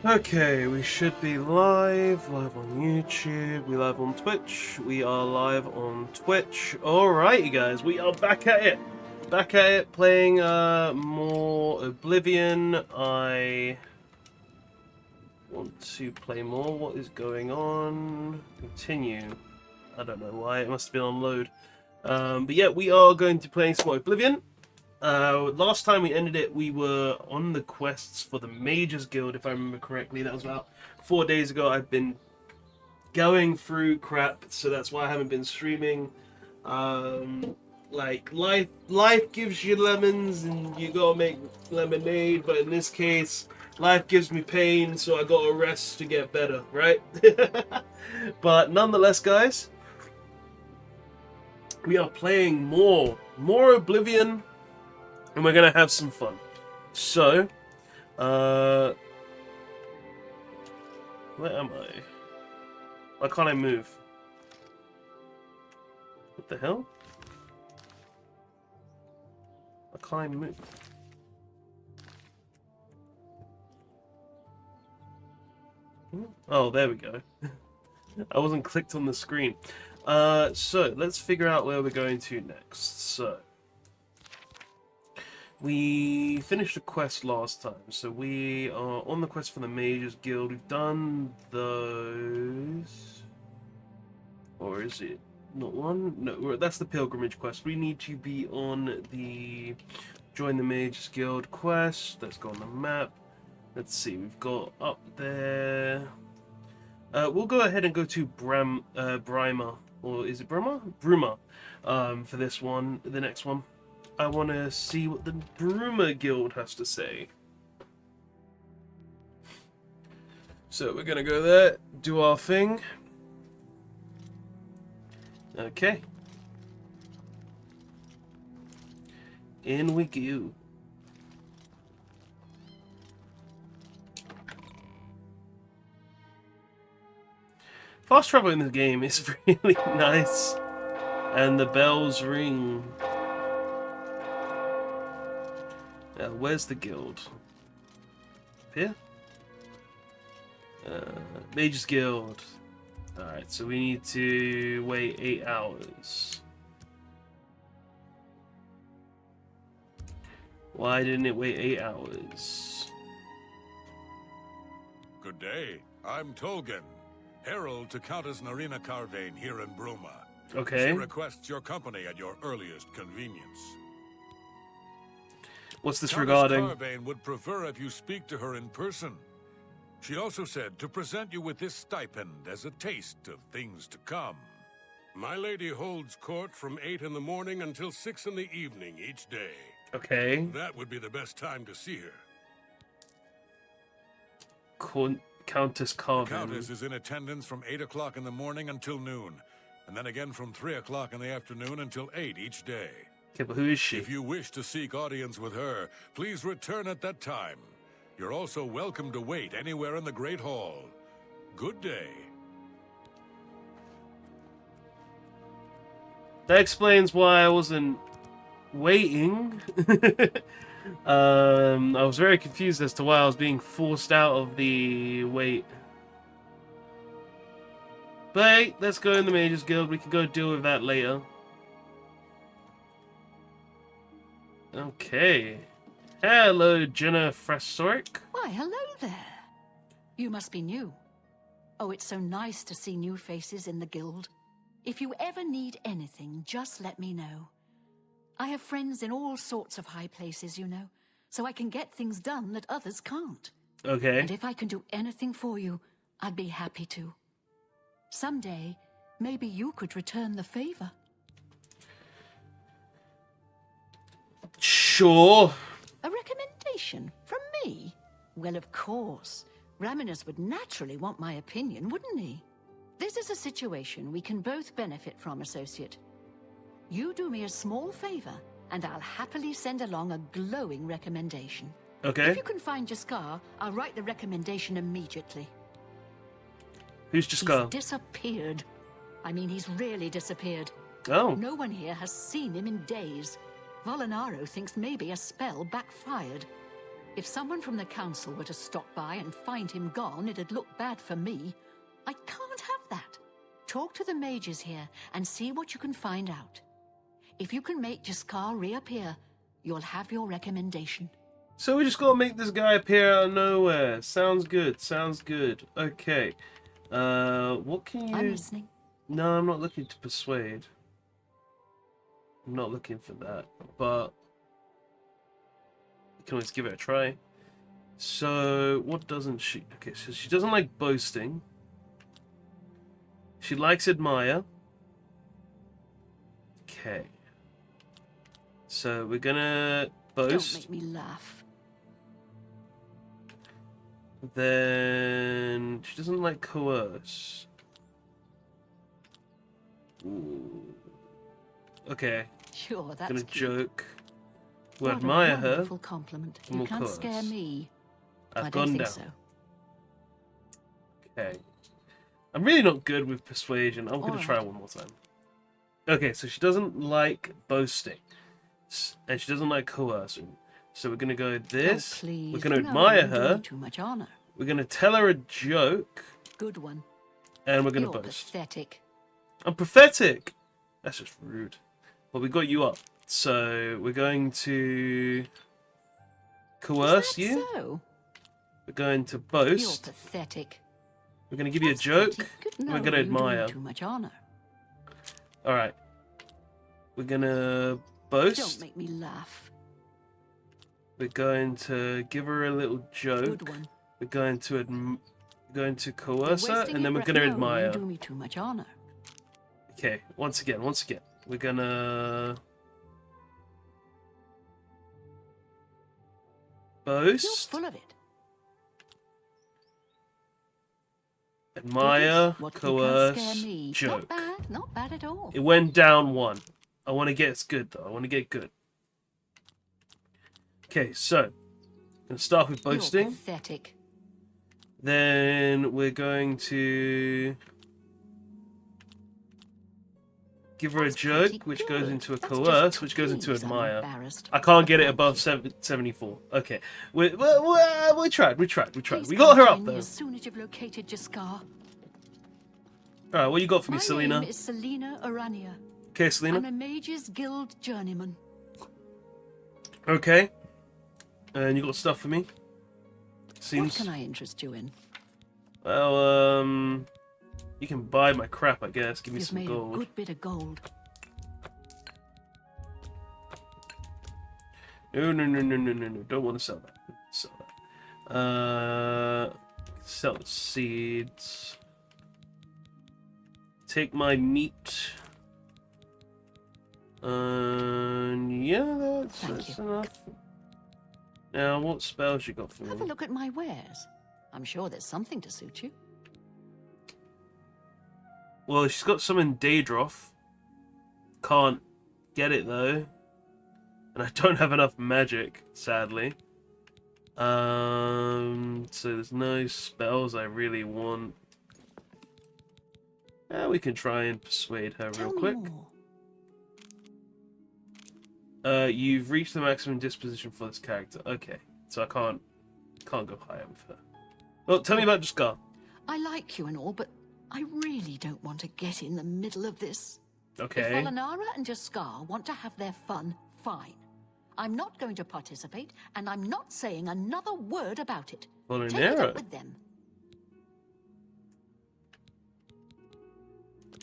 Okay, we should be live on YouTube, we live on Twitch, we are live on Twitch. Alright, you guys, we are back at it. Back at it, playing more Oblivion. I want to play more. What is going on? Continue. I don't know why, it must have been on load. But yeah, we are going to play some more Oblivion. Last time we ended it, we were on the quests for the Mages Guild, if I remember correctly. That was about 4 days ago. I've been going through crap, so that's why I haven't been streaming. Like, life gives you lemons, and you gotta make lemonade, but in this case, life gives me pain, so I gotta rest to get better, right? But nonetheless, guys, we are playing more Oblivion, and we're gonna have some fun. So, where am I? Why can't I move? What the hell? Why can't I move? Oh, there we go. I wasn't clicked on the screen. So, let's figure out where we're going to next. So, we finished a quest last time, so we are on the quest for the Mages Guild. We've done those. Or is it not one? No, that's the pilgrimage quest. We need to be on the join the Mages Guild quest. Let's go on the map. Let's see, we've got up there. We'll go ahead and go to Bryma, or is it Bruma? Bruma, for this one, the next one. I want to see what the Bruma Guild has to say. So we're going to go there, do our thing. Okay. In we go. Fast travel in this game is really nice. And the bells ring. Where's the guild? Here? Mages Guild. Alright, so we need to wait 8 hours. Why didn't it wait 8 hours? Good day. I'm Tolgan, herald to Countess Narina Carvane here in Bruma. Okay. She requests your company at your earliest convenience. What's this Countess regarding? Carvane would prefer if you speak to her in person. She also said to present you with this stipend as a taste of things to come. My lady holds court from 8 in the morning until 6 in the evening each day. Okay. That would be the best time to see her. Countess The Carvin. Countess is in attendance from 8 o'clock in the morning until noon, and then again from 3 o'clock in the afternoon until 8 each day. Okay, but who is she? If you wish to seek audience with her, please return at that time. You're also welcome to wait anywhere in the Great Hall. Good day. That explains why I wasn't waiting. I was very confused as to why I was being forced out of the wait. But hey, let's go in the Mages Guild. We can go deal with that later. Okay. Hello, Jenna Frasoric. Why, hello there. You must be new. Oh, it's so nice to see new faces in the guild. If you ever need anything, just let me know. I have friends in all sorts of high places, you know, so I can get things done that others can't. Okay. And if I can do anything for you, I'd be happy to. Someday, maybe you could return the favor. Sure. A recommendation from me? Well, of course. Raminus would naturally want my opinion, wouldn't he? This is a situation we can both benefit from, associate. You do me a small favor, and I'll happily send along a glowing recommendation. Okay. If you can find Jaskar, I'll write the recommendation immediately. Who's He's Jaskar? disappeared. I mean, he's really disappeared. Oh. No one here has seen him in days. Volinaro thinks maybe a spell backfired. If someone from the council were to stop by and find him gone, it'd look bad for me. I can't have that. Talk to the mages here and see what you can find out. If you can make Jaskar reappear, you'll have your recommendation. So we just gotta make this guy appear out of nowhere. Sounds good, sounds good. Okay. What can you... I'm listening. No, I'm not looking to persuade. I'm not looking for that. But you can always give it a try. So, what doesn't she... Okay, so she doesn't like boasting. She likes admire. Okay. So, we're gonna boast. Don't make me laugh. Then she doesn't like coerce. Ooh. Okay. Sure, that's Gonna cute. joke. We'll What admire a her. wonderful compliment. and You we'll can't coerce. scare me. I've I gone don't think down. so. Okay. I'm really not good with persuasion. I'm gonna Alright. try one more time. Okay, so she doesn't like boasting. And she doesn't like coercing. So we're gonna go this. Oh, please. We're gonna No, admire you're doing her. Too much honor. We're gonna tell her a joke. Good one. And we're gonna You're boast. pathetic. I'm pathetic. That's just rude. But we got you up. So we're going to coerce Is that you. so? We're going to You're boast. pathetic. We're going to give you a That's joke. pretty good. and No, we're going to you're doing admire. Too much honor. All right. We're going to Don't boast. make me laugh. We're going to give her a little joke. Good one. We're going to You're coerce her, wasting and then your we're breath. going to No, admire. You do me too much honor. Okay. Once again. We're going to You're boast. full of it. Admire, What you can't coerce, scare me. joke. Not bad at all. It went down one. I want to get it's good though. I want to get good. Okay, so I'm gonna start with You're boasting. pathetic. Then we're going to give her a That's joke, pretty which goes good. into a That's just coerce, which goes into please, I'm admire. embarrassed. I can't get it Thank above you. 74. Okay, we tried. Please We got her come up find me though. as soon as you've located Jaskar. All right, what you got for me, My Selena? name is Selena Arania. Okay, I'm Selena. a Mages Guild journeyman. Okay, and you got stuff for me? What Seems. can I interest you in? Well, you can buy my crap, I guess. Give me You've some made gold. a good bit of gold. No. Don't want to sell that. Sell that. Sell the seeds. Take my meat. Yeah, Thank that's you. enough. Now, what spells you got for Have a me? look at my wares. I'm sure there's something to suit you. Well, she's got some in Daedroth. Can't get it though. And I don't have enough magic, sadly. So there's no spells I really want. Yeah, we can try and persuade her Tell real me quick. more. You've reached the maximum disposition for this character. Okay, so I can't go higher with her. Well, tell me about Jaskar. I like you and all, but I really don't want to get in the middle of this. If Okay. Volanara and Jaskar want to have their fun, fine. I'm not going to participate, and I'm not saying another word about it. Take it Volanara. up with them.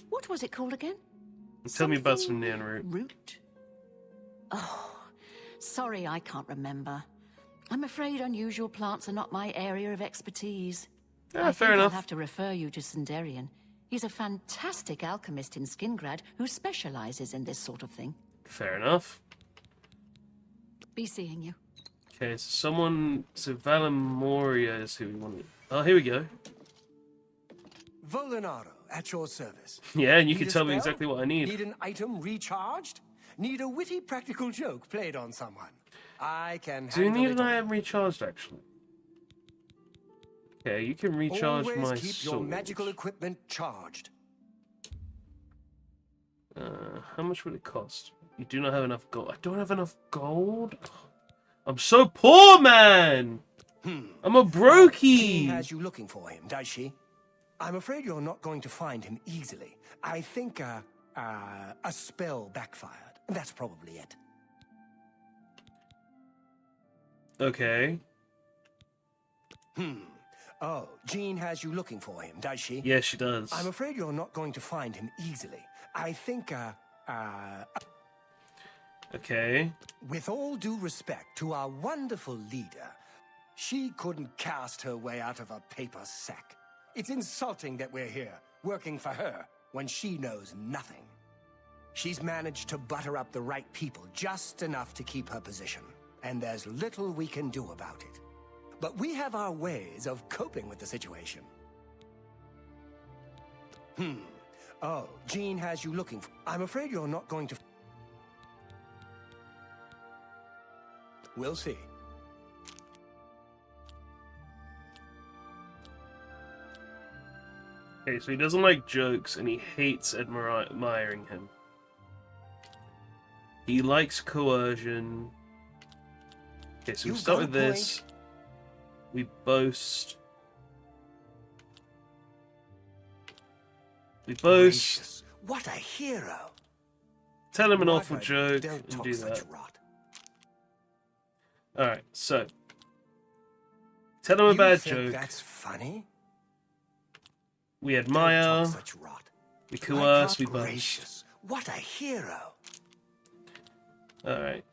What was it called again? Tell me about some Something nan root. Root? Oh, sorry, I can't remember. I'm afraid unusual plants are not my area of expertise. Yeah, I fair think enough. I'll have to refer you to Sindarian. He's a fantastic alchemist in Skingrad who specializes in this sort of thing. Fair enough. Be seeing you. Okay, so Valamoria is who we wanted. Oh, here we go. Volanaro, at your service. Yeah, and you Need can a tell me spell? exactly what I need. Need an item recharged? Need a witty practical joke played on someone? I can Do you handle need it an all. item recharged, actually? Okay, you can recharge Always my keep sword. your magical equipment charged. How much would it cost? You do not have enough gold. I don't have enough gold? I'm so poor, man. I'm a Jean brokey. has you looking for him, does she? I'm afraid you're not going to find him easily. I think a spell backfired. That's probably it. Okay. Oh, Jean has you looking for him, does she? Yeah, she does. I'm afraid you're not going to find him easily. I think Okay. with all due respect to our wonderful leader, she couldn't cast her way out of a paper sack. It's insulting that we're here, working for her, when she knows nothing. She's managed to butter up the right people just enough to keep her position, and there's little we can do about it. But we have our ways of coping with the situation. Oh, Jean has you looking for... I'm afraid you're not going to... We'll see. Okay, so he doesn't like jokes and he hates admiring him. He likes coercion. Okay, so we You've start got with a this. We boast. We boast. Gracious, what a hero! Tell him an awful Margaret, joke don't and talk do such that. rot. Alright, so. Tell him a You bad think joke. that's funny? We Don't admire. talk such rot. We My coerce. We God, boast. gracious, what a hero! Alright.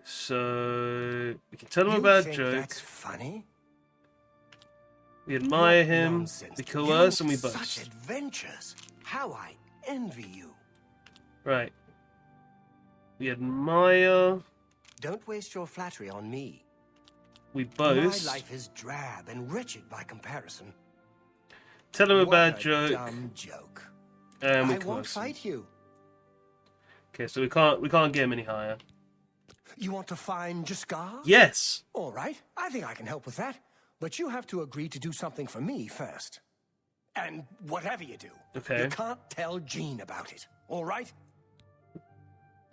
So. We can tell him You a bad think joke. that's funny? We admire What him. nonsense. We coerce You and we such boast. adventures. How I envy you. Right. We admire. Don't waste your flattery on me. We boast. My life is drab and wretched by comparison. Tell him a What bad a joke. dumb joke. And we I won't coerce him. fight you. Okay, so we can't get him any higher. You want to find Jaskar? Yes. All right, I think I can help with that. But you have to agree to do something for me first. And whatever you do, Okay. you can't tell Jean about it. All right?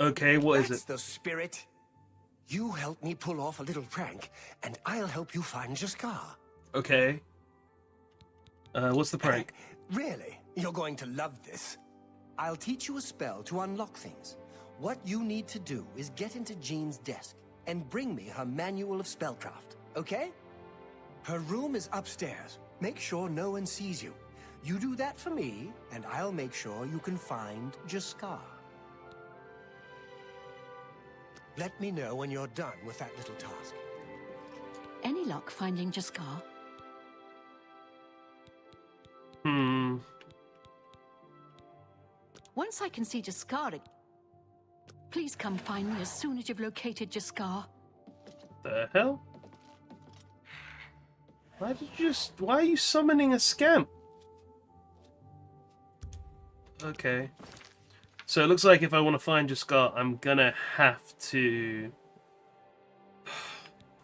Okay, what is That's it? the spirit. You help me pull off a little prank, and I'll help you find Jaskar. Okay. What's the prank? Really? You're going to love this. I'll teach you a spell to unlock things. What you need to do is get into Jean's desk and bring me her manual of spellcraft, okay? Her room is upstairs. Make sure no one sees you. You do that for me, and I'll make sure you can find Jaskar. Let me know when you're done with that little task. Any luck finding Jaskar? Once I can see Jaskar, please come find me as soon as you've located Jaskar. The hell? Why are you summoning a scamp? Okay. So it looks like if I want to find Jaskar, I'm gonna have to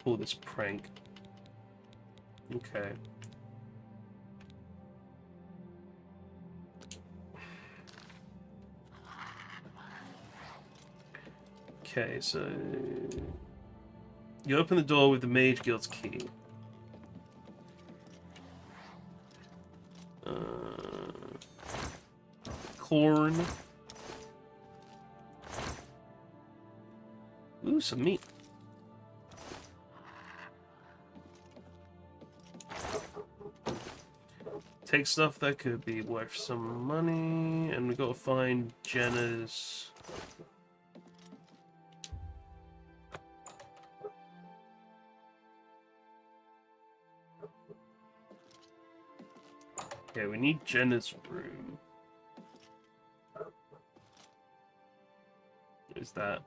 pull this prank. Okay. Okay, so you open the door with the Mage Guild's key. Corn. Ooh, some meat. Take stuff that could be worth some money, and we gotta find Jenna's. Okay, we need Jenna's room. What is that?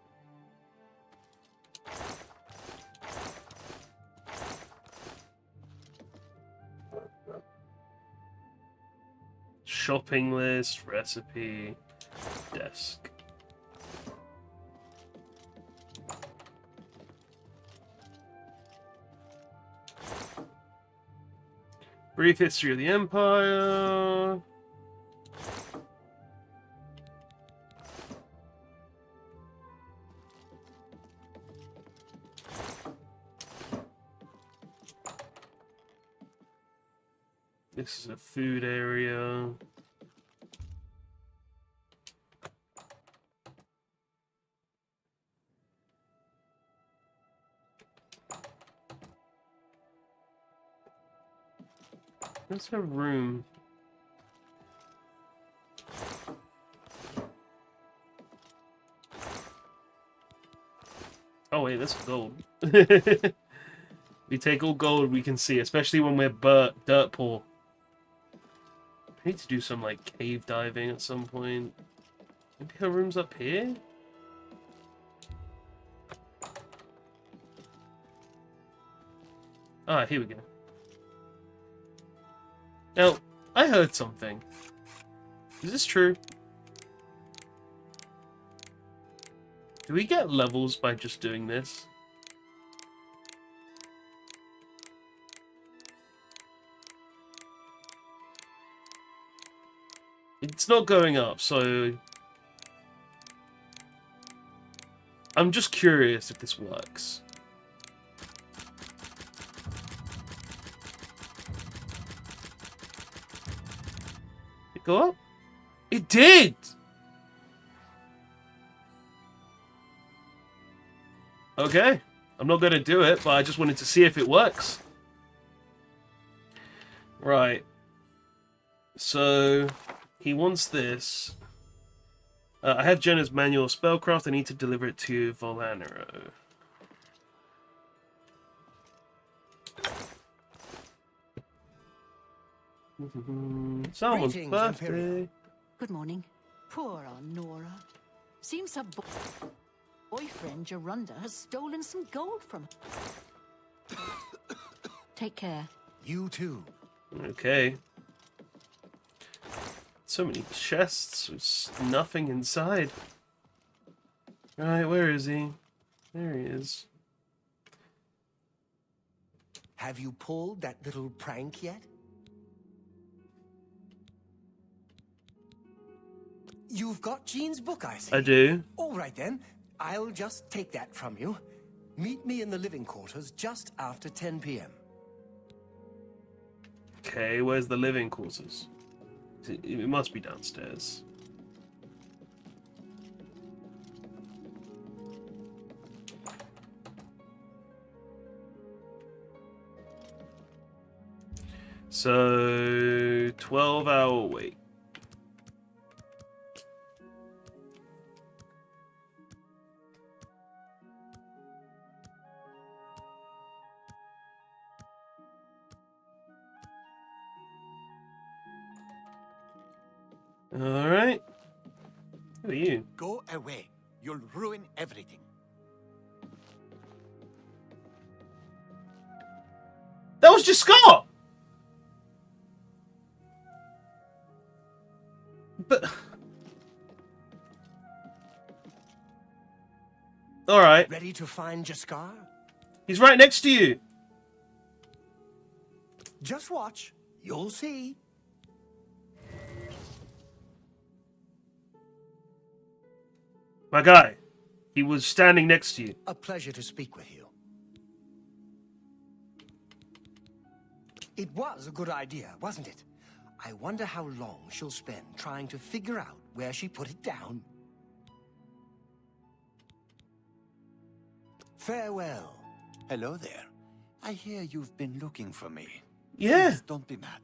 Shopping list, recipe, desk. Brief history of the Empire. This is a food area. Where's her room? Oh wait, that's gold. We take all gold we can see, especially when we're dirt poor. I need to do some like cave diving at some point. Maybe her room's up here? Ah, here we go. Now, I heard something. Is this true? Do we get levels by just doing this? It's not going up, so... I'm just curious if this works. It go up? It did! Okay. I'm not going to do it, but I just wanted to see if it works. Right. So... he wants this. I have Jenna's manual of spellcraft. I need to deliver it to Volanero. Someone's Greetings, birthday. Imperial. Good morning. Poor Nora. Seems her boyfriend, Gerunda, has stolen some gold from her. Take care. You too. Okay. So many chests with nothing inside. Right, where is he? There he is. Have you pulled that little prank yet? You've got Jean's book, I see. I do. All right then. I'll just take that from you. Meet me in the living quarters just after 10 p.m. Okay, where's the living quarters? It must be downstairs. So, 12-hour wait. Alright. Who are you? Go away. You'll ruin everything. That was just Scott! But... Alright. Ready to find Jaskar? He's right next to you. Just watch. You'll see. My guy. He was standing next to you. A pleasure to speak with you. It was a good idea, wasn't it? I wonder how long she'll spend trying to figure out where she put it down. Farewell. Hello there. I hear you've been looking for me. Yeah. Please don't be mad.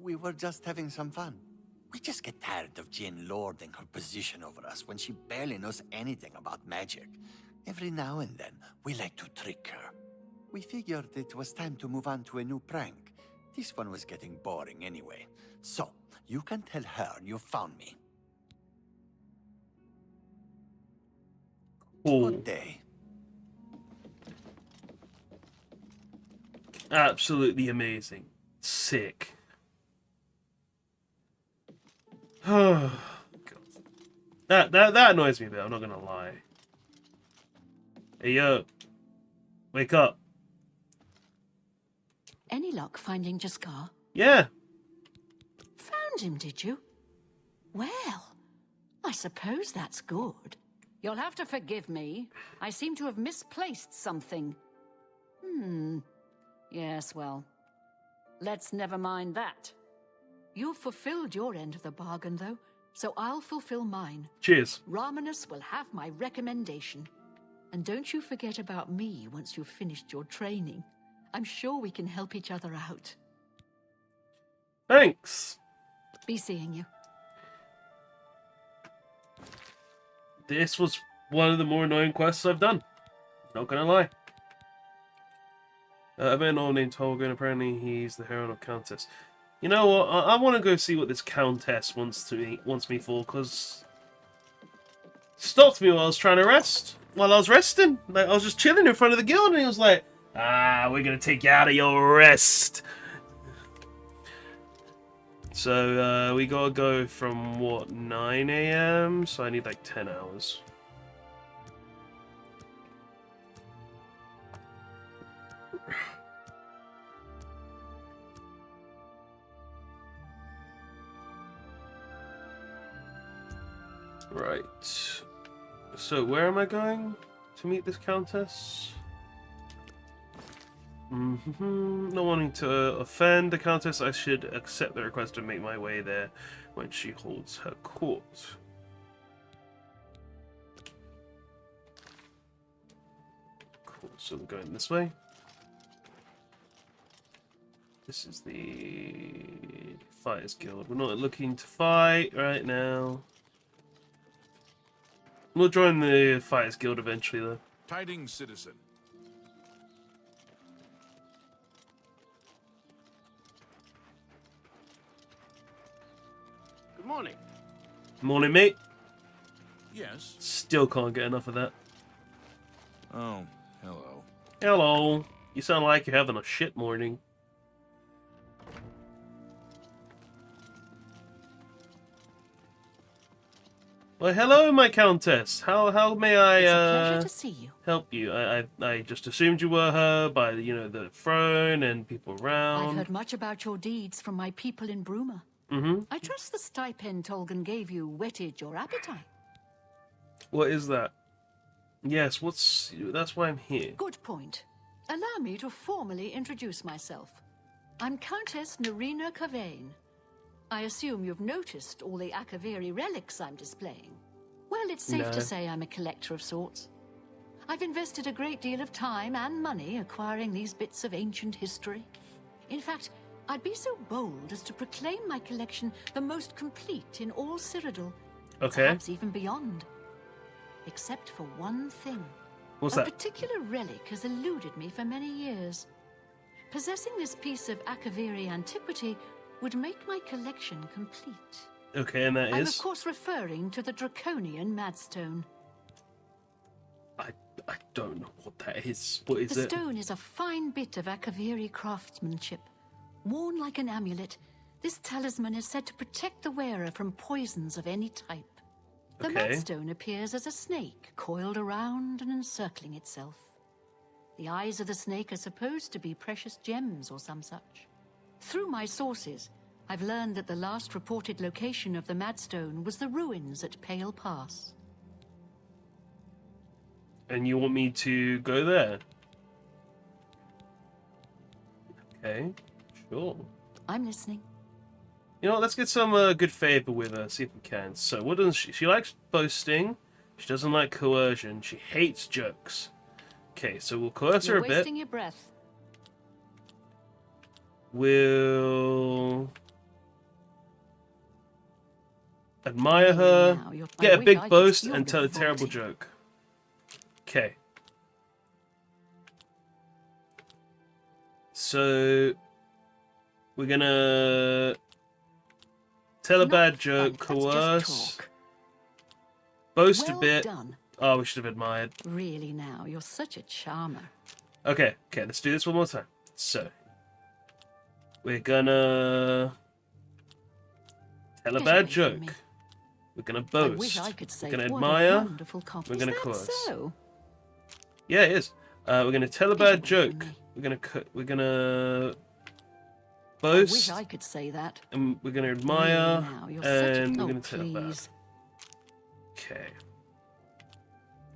We were just having some fun. We just get tired of Jane lording her position over us when she barely knows anything about magic. Every now and then, we like to trick her. We figured it was time to move on to a new prank. This one was getting boring anyway. So, you can tell her you found me. Oh, Good day. absolutely amazing. Sick. Oh, God. That annoys me a bit, I'm not gonna lie. Hey, yo. Wake up. Any luck finding Jaskar? Yeah. Found him, did you? Well, I suppose that's good. You'll have to forgive me. I seem to have misplaced something. Yes, well, let's never mind that. You've fulfilled your end of the bargain, though, so I'll fulfill mine. Cheers. Raminus will have my recommendation. And don't you forget about me once you've finished your training. I'm sure we can help each other out. Thanks. Be seeing you. This was one of the more annoying quests I've done. Not gonna lie. I met an old named Tolga, apparently he's the Herald of Countess. You know what? I want to go see what this Countess wants me for, because stopped me while I was trying to rest. While I was resting, like I was just chilling in front of the guild, and he was like, we're gonna take you out of your rest." So we gotta go from what, 9 AM? So I need like 10 hours. Right. So where am I going to meet this Countess? Not wanting to offend the Countess, I should accept the request to make my way there when she holds her court. Cool, so we're going this way. This is the Fighters Guild. We're not looking to fight right now. We'll join the Fighters Guild eventually, though. Tidings, citizen. Good morning. Morning, mate. Yes. Still can't get enough of that. Oh, hello. Hello. You sound like you're having a shit morning. Well, hello, my Countess. How may I It's a pleasure to see you. help you? I just assumed you were her by the throne and people around. I've heard much about your deeds from my people in Bruma. I trust the stipend Tolgan gave you whetted your appetite. What is that? Yes, that's why I'm here. Good point. Allow me to formally introduce myself. I'm Countess Nerina Cavane. I assume you've noticed all the Akaviri relics I'm displaying. Well, it's safe to say I'm a collector of sorts. I've invested a great deal of time and money acquiring these bits of ancient history. In fact, I'd be so bold as to proclaim my collection the most complete in all Cyrodiil. Okay. Perhaps even beyond. Except for one thing. What's A that? particular relic has eluded me for many years. Possessing this piece of Akaviri antiquity would make my collection complete. Okay, and that I'm is? of course referring to the Draconian Madstone. I don't know what that is. What is The it? stone is a fine bit of Akaviri craftsmanship. Worn like an amulet, this talisman is said to protect the wearer from poisons of any type. The Okay. Madstone appears as a snake, coiled around and encircling itself. The eyes of the snake are supposed to be precious gems or some such. Through my sources, I've learned that the last reported location of the Madstone was the ruins at Pale Pass. And you want me to go there? Okay, sure. I'm listening. You know what, let's get some good favor with her, see if we can. So, what does she... She likes boasting. She doesn't like coercion. She hates jokes. Okay, so we'll coerce her You're a bit. wasting your breath. We'll... admire her, Now, I get a wish big I could boast, steal and tell a your terrible vaulting. joke. Okay. So... we're gonna... tell a Not bad fun, joke, that's just coerce, talk. boast Well a bit. done. Oh, we should have admired. Really now, you're such a charmer. Okay, let's do this one more time. So, we're gonna tell a Get bad away from joke. me. We're gonna I boast. wish I could say we're gonna what a admire. wonderful compliment. We're gonna Is coerce. that so? Yeah, it is. We're gonna tell a Get bad away from joke. me. We're gonna I boast, wish I could say that. and we're gonna Really admire, now, you're such a... and we're Oh, gonna tell a bad. please. Okay.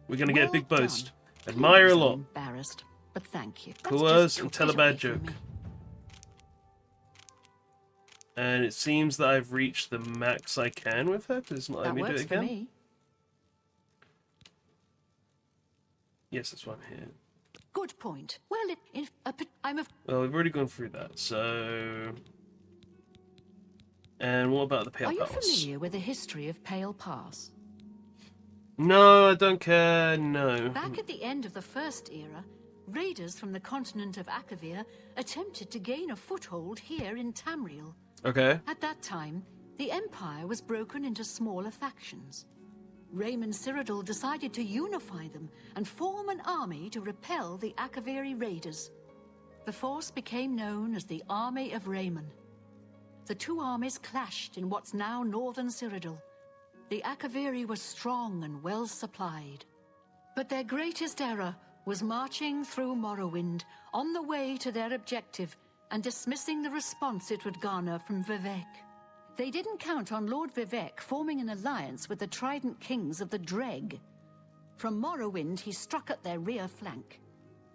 We're gonna get a Well big boast. done. Admire a Please, I'm lot. embarrassed, but thank you. That's Coerce just and talk. tell a Get bad away from joke. me. And it seems that I've reached the max I can with her, because it's not letting That me do works it for again. me. Yes, that's why I'm here. Good point. Well, I'm a... Well, we've already gone through that, so... And what about the Pale Are you Palace? familiar with the history of Pale Pass? No, I don't care, no. Back at the end of the First Era, raiders from the continent of Akavir attempted to gain a foothold here in Tamriel. Okay. At that time, the Empire was broken into smaller factions. Raymond Cyrodiil decided to unify them and form an army to repel the Akaviri raiders. The force became known as the Army of Raymond. The two armies clashed in what's now northern Cyrodiil. The Akaviri were strong and well supplied. But their greatest error was marching through Morrowind on the way to their objective and dismissing the response it would garner from Vivek. They didn't count on Lord Vivek forming an alliance with the Trident Kings of the Dreg. From Morrowind, he struck at their rear flank.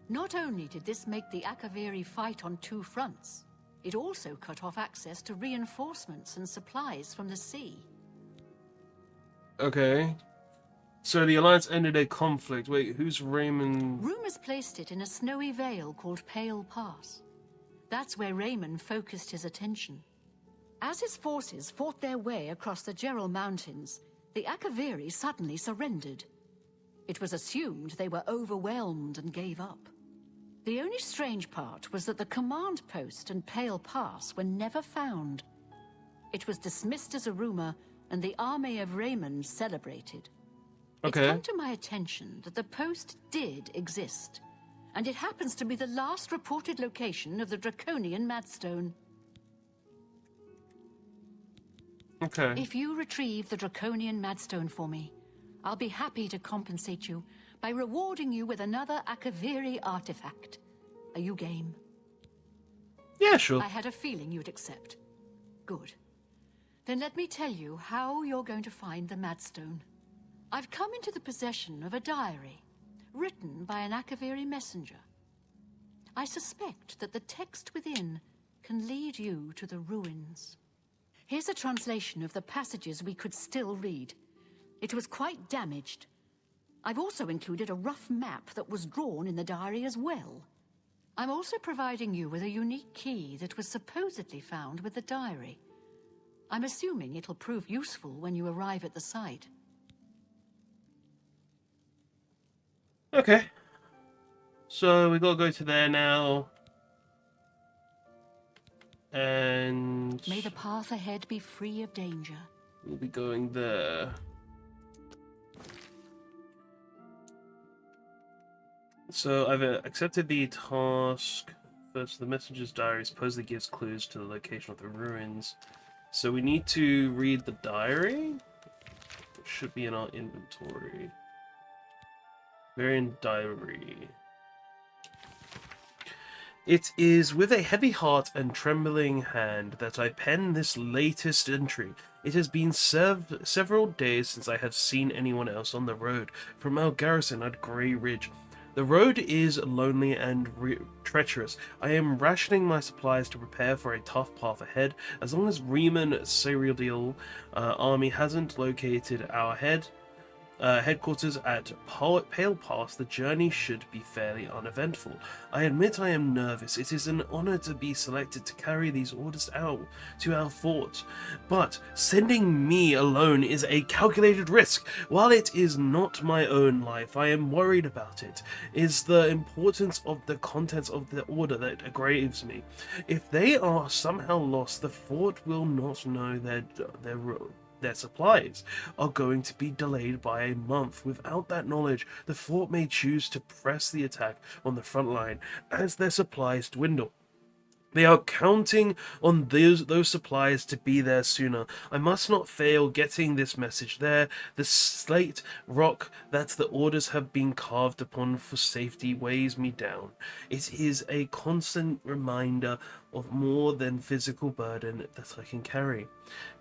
Not only did this make the Akaviri fight on two fronts, it also cut off access to reinforcements and supplies from the sea. Okay. So the Alliance ended a conflict. Wait, who's Raymond? Rumors placed it in a snowy vale called Pale Pass. That's where Raymond focused his attention. As his forces fought their way across the Gerald Mountains, the Akaviri suddenly surrendered. It was assumed they were overwhelmed and gave up. The only strange part was that the command post and Pale Pass were never found. It was dismissed as a rumor, and the army of Raymond celebrated. Okay. It's come to my attention that the post did exist, and it happens to be the last reported location of the Draconian Madstone. Okay. If you retrieve the Draconian Madstone for me, I'll be happy to compensate you by rewarding you with another Akaviri artifact. Are you game? Yeah, sure. I had a feeling you'd accept. Good. Then let me tell you how you're going to find the Madstone. I've come into the possession of a diary, written by an Akaviri messenger. I suspect that the text within can lead you to the ruins. Here's a translation of the passages we could still read. It was quite damaged. I've also included a rough map that was drawn in the diary as well. I'm also providing you with a unique key that was supposedly found with the diary. I'm assuming it'll prove useful when you arrive at the site. Okay. So we gotta go to there now. And May the path ahead be free of danger. we'll be going there. So I've accepted the task. First, the messenger's diary supposedly gives clues to the location of the ruins. So we need to read the diary. It should be in our inventory. Variant diary. It is with a heavy heart and trembling hand that I pen this latest entry. It has been several days since I have seen anyone else on the road from our garrison at Grey Ridge. The road is lonely and treacherous. I am rationing my supplies to prepare for a tough path ahead. As long as Riemann Cyrodiil army hasn't located our headquarters at Pale Pass, the journey should be fairly uneventful. I admit I am nervous. It is an honor to be selected to carry these orders out to our fort. But sending me alone is a calculated risk. While it is not my own life, I am worried about it. Is the importance of the contents of the order that aggraves me. If they are somehow lost, the fort will not know their supplies are going to be delayed by a month. Without that knowledge, the fort may choose to press the attack on the front line as their supplies dwindle. They are counting on those supplies to be there sooner. I must not fail getting this message there. The slate rock that the orders have been carved upon for safety weighs me down. It is a constant reminder of more than physical burden that I can carry.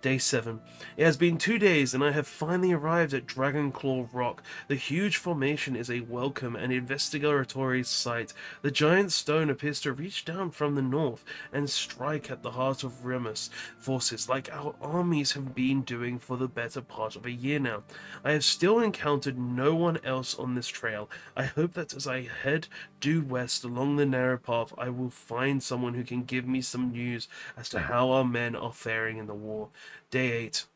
Day 7. It has been 2 days and I have finally arrived at Dragonclaw Rock. The huge formation is a welcome and investigatory sight. The giant stone appears to reach down from the north and strike at the heart of Remus forces like our armies have been doing for the better part of a year now. I have still encountered no one else on this trail. I hope that as I head due west along the narrow path, I will find someone who can give me some news as to how our men are faring in the war. Day 8.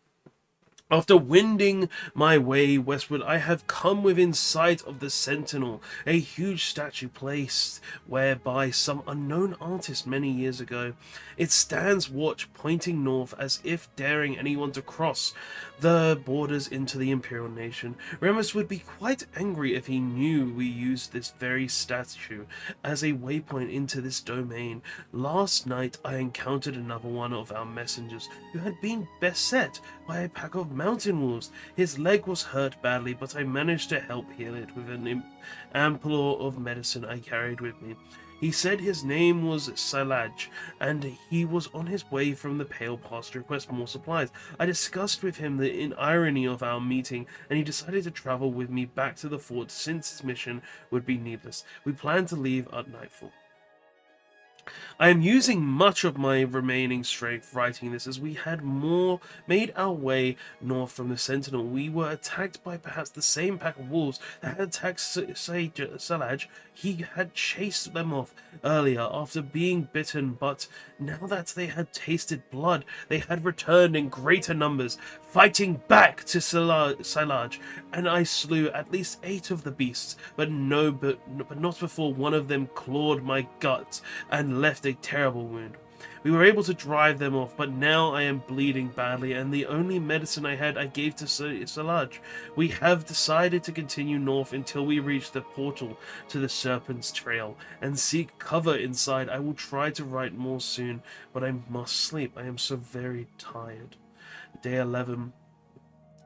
After wending my way westward, I have come within sight of the Sentinel, a huge statue placed where by some unknown artist many years ago. It stands watch, pointing north as if daring anyone to cross the borders into the Imperial Nation. Remus would be quite angry if he knew we used this very statue as a waypoint into this domain. Last night I encountered another one of our messengers who had been beset by a pack of mountain wolves. His leg was hurt badly, but I managed to help heal it with an ampoule of medicine I carried with me. He said his name was Salaj, and he was on his way from the Pale Pass to request more supplies. I discussed with him the irony of our meeting, and he decided to travel with me back to the fort since his mission would be needless. We planned to leave at nightfall. I am using much of my remaining strength writing this as we had made our way north from the Sentinel. We were attacked by perhaps the same pack of wolves that had attacked Salaj. He had chased them off earlier after being bitten, but now that they had tasted blood, they had returned in greater numbers, fighting back to Salaj, and I slew at least 8 of the beasts, but not before one of them clawed my gut and left a terrible wound. We were able to drive them off, but now I am bleeding badly, and the only medicine I had I gave to Salaj. We have decided to continue north until we reach the portal to the Serpent's Trail and seek cover inside. I will try to write more soon, but I must sleep. I am so very tired. Day 11.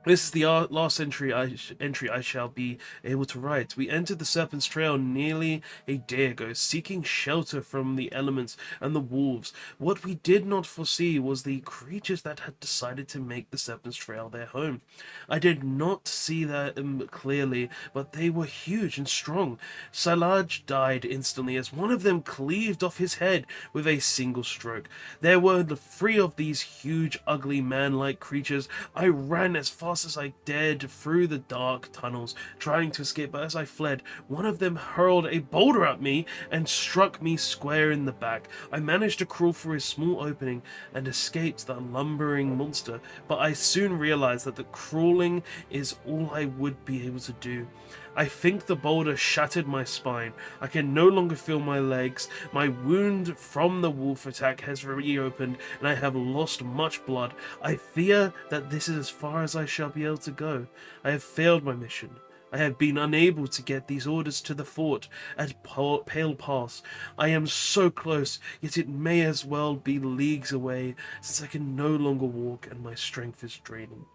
This is the last entry I shall be able to write. We entered the Serpent's Trail nearly a day ago, seeking shelter from the elements and the wolves. What we did not foresee was the creatures that had decided to make the Serpent's Trail their home. I did not see them clearly, but they were huge and strong. Salaj died instantly as one of them cleaved off his head with a single stroke. There were 3 of these huge, ugly, man-like creatures. I ran as fast as I dared through the dark tunnels, trying to escape, but as I fled, one of them hurled a boulder at me and struck me square in the back. I managed to crawl through a small opening and escaped the lumbering monster, but I soon realized that the crawling is all I would be able to do. I think the boulder shattered my spine. I can no longer feel my legs. My wound from the wolf attack has reopened, and I have lost much blood. I fear that this is as far as I shall be able to go. I have failed my mission. I have been unable to get these orders to the fort at Pale Pass. I am so close, yet it may as well be leagues away, since I can no longer walk and my strength is draining.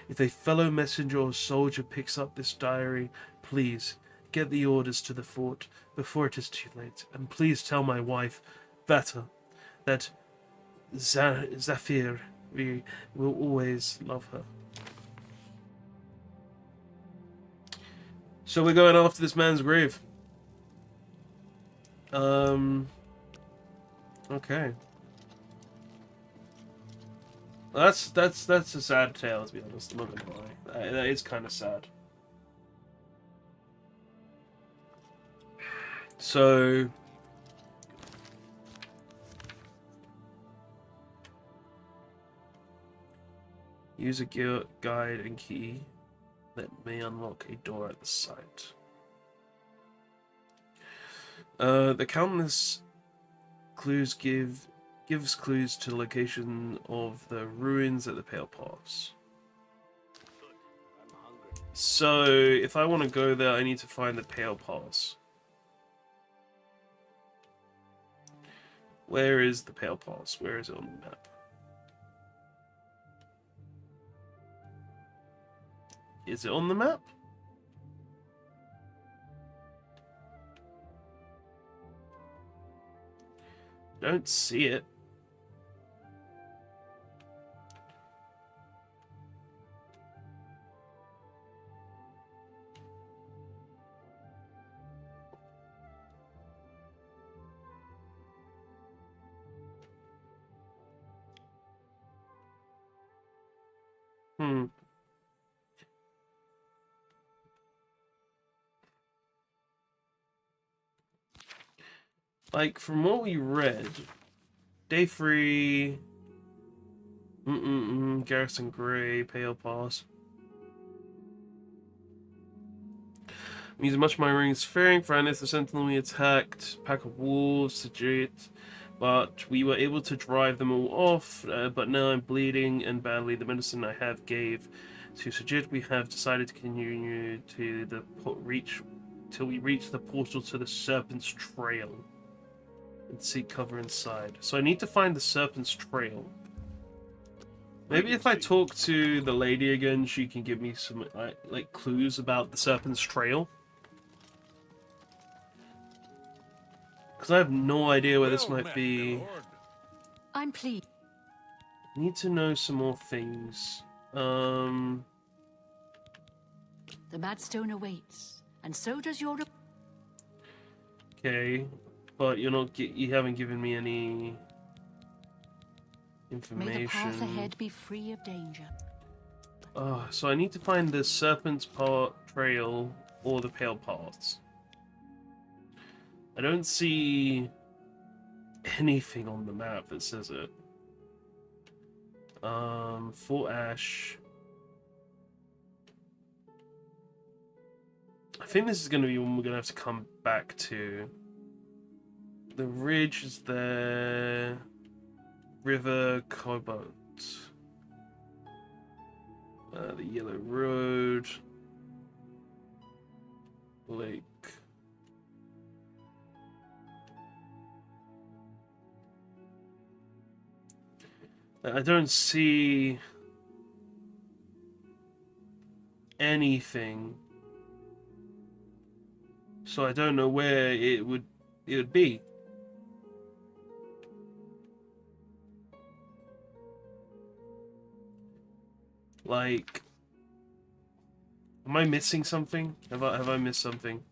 If a fellow messenger or soldier picks up this diary, please get the orders to the fort before it is too late. And please tell my wife, Vata, that Zafir will always love her. So we're going after this man's grave. Okay. That's a sad tale, to be honest. I'm not gonna lie. That is kind of sad. So use a guide and key that may unlock a door at the site. The countless clues gives clues to the location of the ruins at the Pale Pass. So, if I want to go there, I need to find the Pale Pass. Where is the Pale Pass? Where is it on the map? Is it on the map? Don't see it. Hmm. Like, from what we read, day 3... Garrison Grey, Pale Pass. I'm using much of my rings faring for the Sentinel we attacked, pack of wolves, Sajit, but we were able to drive them all off, but now I'm bleeding and badly. The medicine I have gave to Sajit. We have decided to continue to the reach till we reach the portal to the Serpent's Trail and seek cover inside. So I need to find the Serpent's Trail. Maybe if I talk to the lady again, she can give me some like clues about the Serpent's Trail. Because I have no idea where this might be. I'm pleased. Need to know some more things. The Madstone awaits, and so does your... Okay, but you haven't given me any information. May the path ahead be free of danger. So I need to find the Serpent's Trail or the Pale Paths. I don't see anything on the map that says it. Fort Ash. I think this is going to be one we're going to have to come back to. The ridge is there. River Cobalt. The Yellow Road. Lake. I don't see anything, so I don't know where it would be. Like, am I missing something? Have I missed something?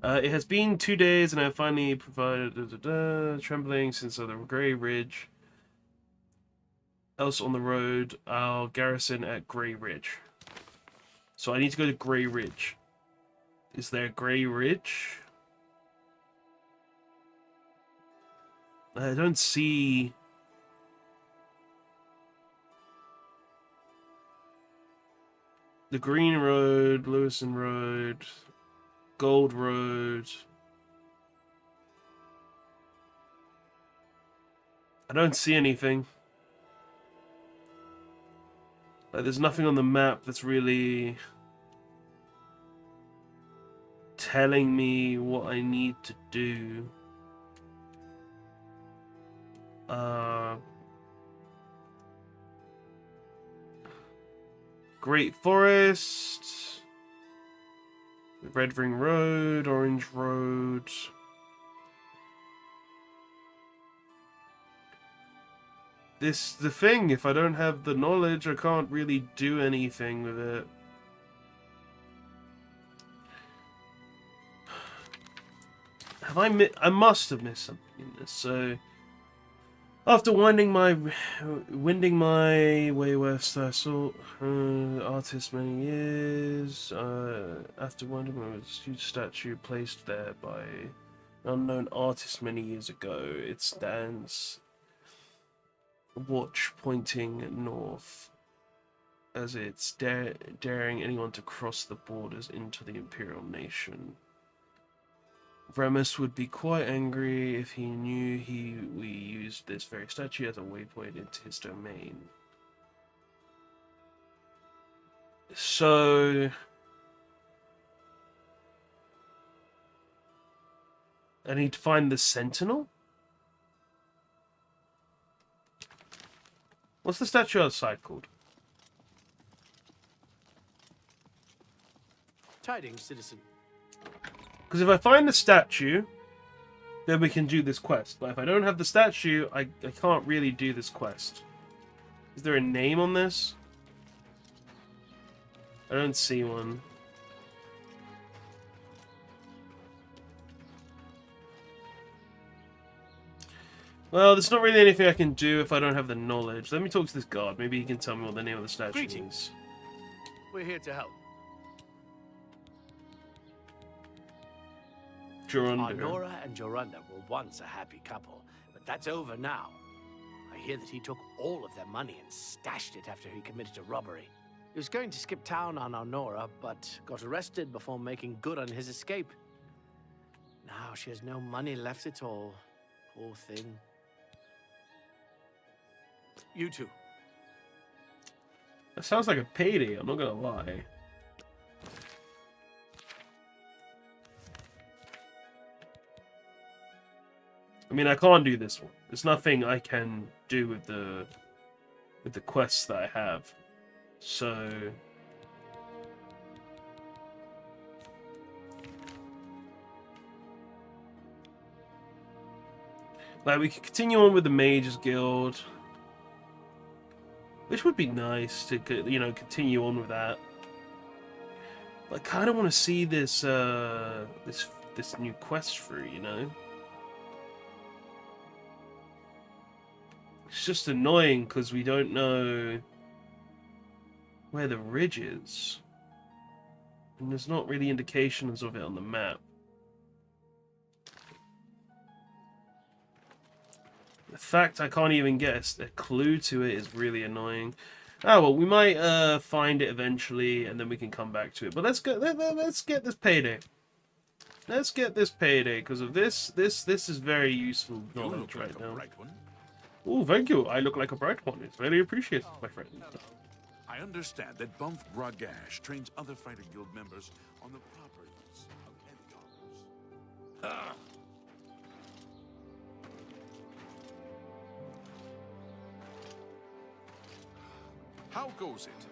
It has been 2 days, and I have finally provided trembling since the Grey Ridge. Else on the road, our garrison at Grey Ridge. So I need to go to Grey Ridge. Is there Grey Ridge? I don't see... The Green Road, Lewison Road, Gold Road. I don't see anything. Like, there's nothing on the map that's really telling me what I need to do. Great Forest, Red Ring Road, Orange Road. The thing, if I don't have the knowledge, I can't really do anything with it. I must have missed something in this, so... After winding my way west, I saw artist many years. After winding my huge statue placed there by an unknown artist many years ago, it stands... watch pointing north as it's daring anyone to cross the borders into the Imperial Nation. Remus would be quite angry if he knew we used this very statue as a waypoint into his domain. So... I need to find the Sentinel? What's the statue outside called? Tidings, citizen. Because if I find the statue, then we can do this quest. But if I don't have the statue, I can't really do this quest. Is there a name on this? I don't see one. Well, there's not really anything I can do if I don't have the knowledge. Let me talk to this guard. Maybe he can tell me what the name of the statue Greetings. is. We're here to help. Jorunda. Nora and Jorunda were once a happy couple, but that's over now. I hear that he took all of their money and stashed it after he committed a robbery. He was going to skip town on Nora, but got arrested before making good on his escape. Now she has no money left at all. Poor thing. You two. That sounds like a payday, I'm not gonna lie. I mean, I can't do this one. There's nothing I can do with the quests that I have. So like we could continue on with the Mages Guild, which would be nice to, you know, continue on with that. But I kind of want to see this this new quest through, you know. It's just annoying because we don't know where the ridge is. And there's not really indications of it on the map. The fact I can't even get a clue to it is really annoying. Oh well, we might find it eventually and then we can come back to it. But let's get this payday. Let's get this payday because of this is very useful knowledge right now. Oh, thank you. I look like a bright one. It's very appreciated, my friend. I understand that Bumf Bragash trains other Fighter Guild members on the proper use of heavy armors. How goes it?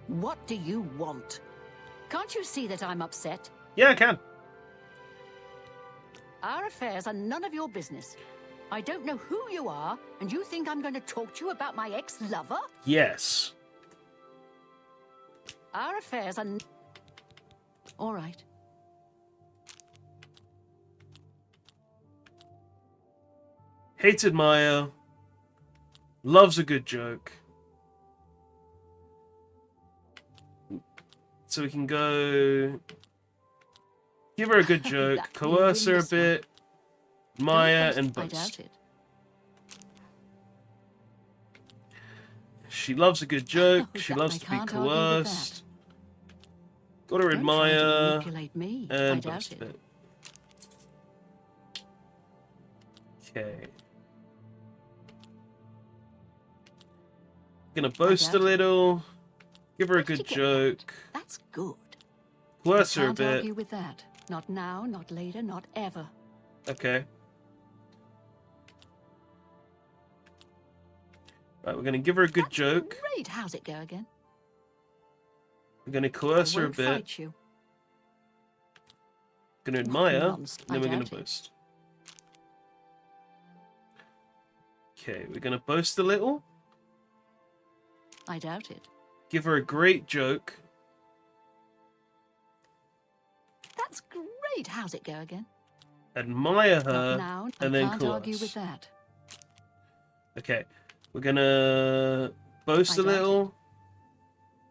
What do you want? Can't you see that I'm upset? Yeah, I can. Our affairs are none of your business. I don't know who you are, and you think I'm going to talk to you about my ex-lover? Yes. Our affairs are... All right. Hated Maya. Loves a good joke. So we can go... Give her a good joke, coerce her a bit, Maya, and I doubt boast. it. She loves a good joke, Oh, she that loves I to be can't argue with coerced. Got her Don't in try to Maya, manipulate me. I and doubt boast a it. bit. Okay. Gonna boast a doubt it. little, give her a Where did good you get that? joke, That's good. coerce I her a can't bit. argue with that. Not now, not later, not ever. Okay. Right, we're gonna give her a good That's joke. Great. How's it go again? We're gonna I coerce her a won't bit. fight you. Gonna admire, nonsense. and then I we're gonna doubt it. boast. Okay, we're gonna boast a little. I doubt it. Give her a great joke. That's great. How's it go again? Admire Not her, now. I and then can't argue coerce. with that. Okay, we're gonna boast I a doubt little.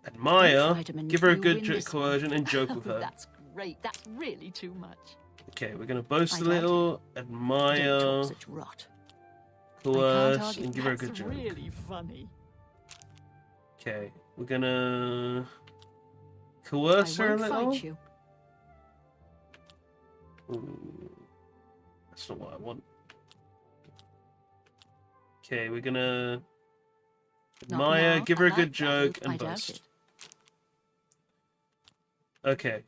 Don't Admire, try to give her a manipulate good you in this one. coercion, and joke with Oh, her. that's great. That's really too much. Okay, we're gonna boast I a doubt little. Don't Admire, talk such rot. I can't coerce, argue. and give her a That's good joke. really funny. Okay, we're gonna I coerce her a won't little. fight you. Ooh, that's not what I want. Okay, we're gonna Not admire, now. give her a I good like that joke, move. I and doubt boast. it. Okay.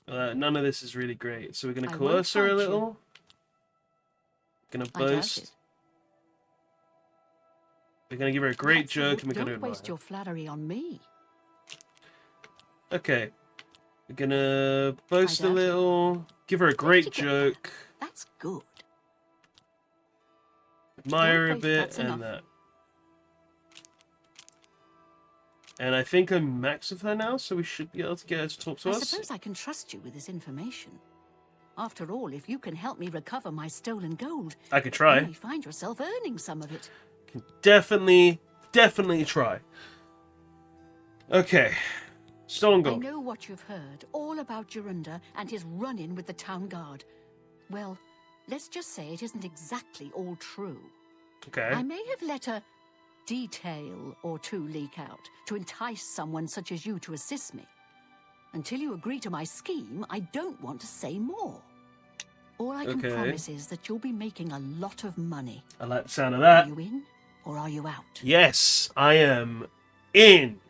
None of this is really great, so we're gonna I won't coerce her a fight you. little. Gonna I doubt boast. it. We're gonna give her a great That's joke, and we're Don't gonna admire. waste your flattery on me. Okay. We're gonna boast a Dad. little, give her a Where'd great you get joke, that? That's good. admire a Don't wait, bit, that's and enough. that. And I think I'm max of her now, so we should be able to get her to talk to I us. suppose I can trust you with this information. After all, if you can help me recover my stolen gold, I could you try. may find yourself earning some of it. Can definitely try. Okay. Stolen I gold. know what you've heard, all about Jorunda and his run-in with the town guard. Well, let's just say it isn't exactly all true. Okay. I may have let a detail or two leak out to entice someone such as you to assist me. Until you agree to my scheme, I don't want to say more. All I can Okay. promise is that you'll be making a lot of money. I like the sound of Are that. you in or are you out? Yes, I am in.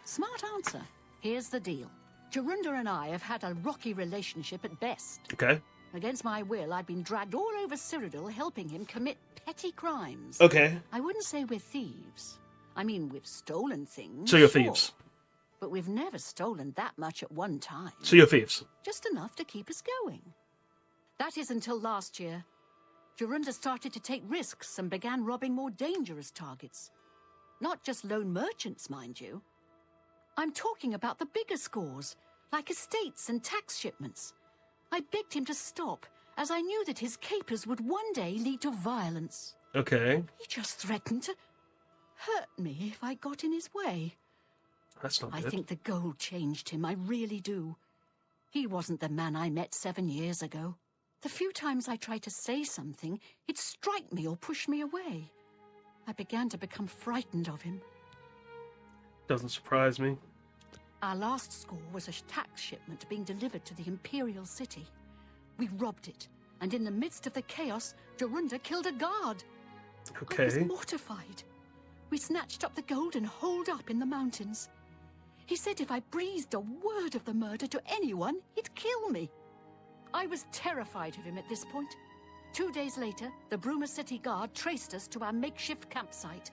Smart answer. Here's the deal. Jorunda and I have had a rocky relationship at best. Okay. Against my will, I've been dragged all over Cyrodiil helping him commit petty crimes. Okay. I wouldn't say we're thieves. I mean, we've stolen things. So you're sure, thieves. But we've never stolen that much at one time. So you're thieves. Just enough to keep us going. That is until last year. Jorunda started to take risks and began robbing more dangerous targets. Not just lone merchants, mind you. I'm talking about the bigger scores, like estates and tax shipments. I begged him to stop, as I knew that his capers would one day lead to violence. Okay. He just threatened to hurt me if I got in his way. That's not I good. think the gold changed him, I really do. He wasn't the man I met 7 years ago. The few times I tried to say something, he'd strike me or push me away. I began to become frightened of him. Doesn't surprise me. Our last score was a tax shipment being delivered to the Imperial City. We robbed it, and in the midst of the chaos, Jorunda killed a guard. I was Okay. mortified. We snatched up the gold and holed up in the mountains. He said if I breathed a word of the murder to anyone, he'd kill me. I was terrified of him at this point. 2 days later, the Bruma City Guard traced us to our makeshift campsite.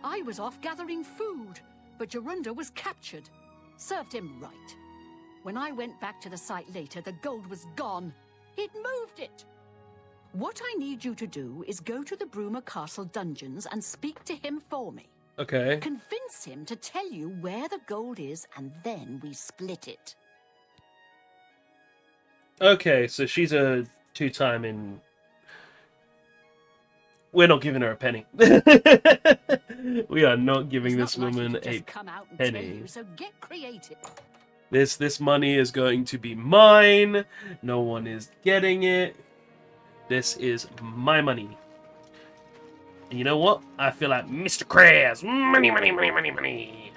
I was off gathering food, but Jorunda was captured. Served him right. When I went back to the site later, the gold was gone. He'd moved it. What I need you to do is go to the Bruma Castle dungeons and speak to him for me. Okay. Convince him to tell you where the gold is, and then we split it. Okay, so she's a two-time in... We're not giving her a penny. We are not giving It's this not like he woman could a just come out and tell penny. you, so get creative. This money is going to be mine. No one is getting it. This is my money. And you know what? I feel like Mr. Krabs. Money, money, money, money, money.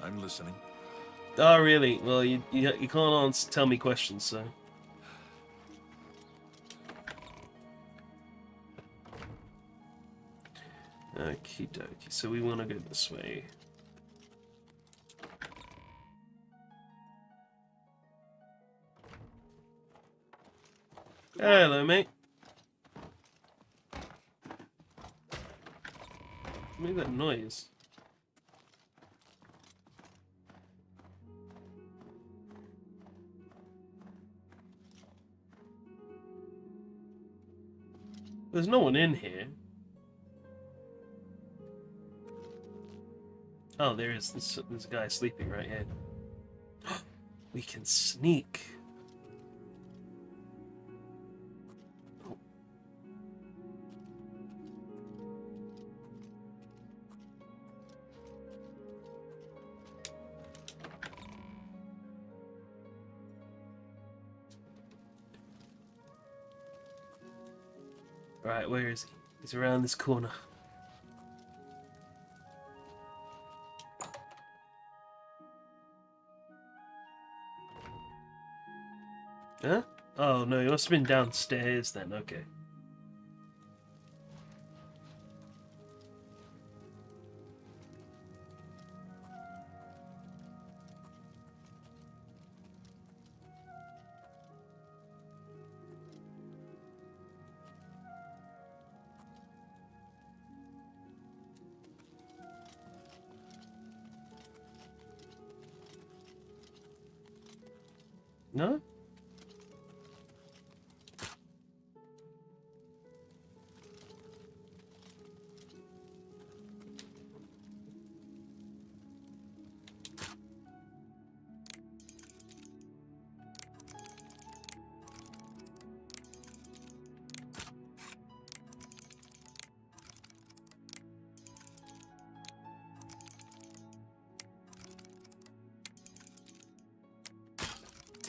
I'm listening. Oh, really? Well, you can't tell me questions, so... Okie dokie, so we want to go this way. Hello, mate. Make that noise. There's no one in here. Oh, there is this guy sleeping right here. We can sneak. Oh. Right, where is he? He's around this corner. Huh? Oh no, he must have been downstairs then, okay. No?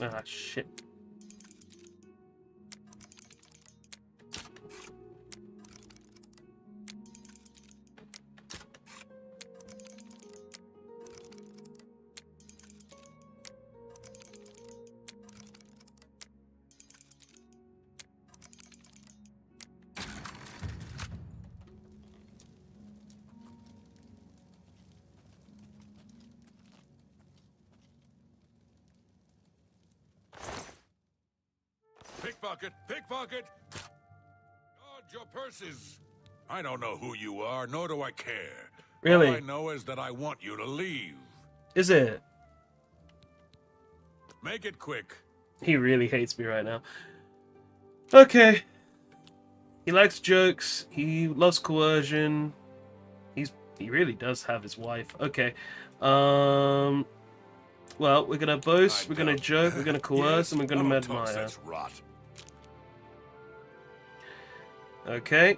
Ah, shit. Pickpocket! Pickpocket! Guard your purses! I don't know who you are, nor do I care. Really? All I know is that I want you to leave. Is it? Make it quick. He really hates me right now. Okay. He likes jokes. He loves coercion. He really does have his wife. Okay. Well, we're gonna boast, we're gonna joke, we're gonna coerce, Yes, and we're gonna don't talk admire. such rot. Okay.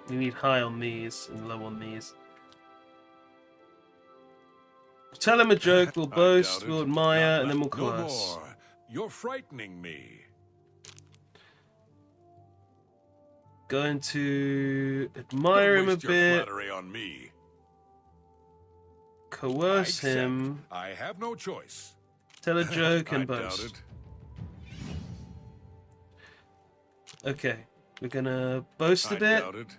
We need high on these and low on these. Tell him a joke, we'll I boast, doubt it. we'll admire, Not and then we'll no coerce. more. You're frightening me. Going to admire him Don't a waste your bit, flattery on me. coerce I accept. him, I have no choice. tell a joke, I and doubt boast. it. Okay, we're gonna boast a I bit, doubt it.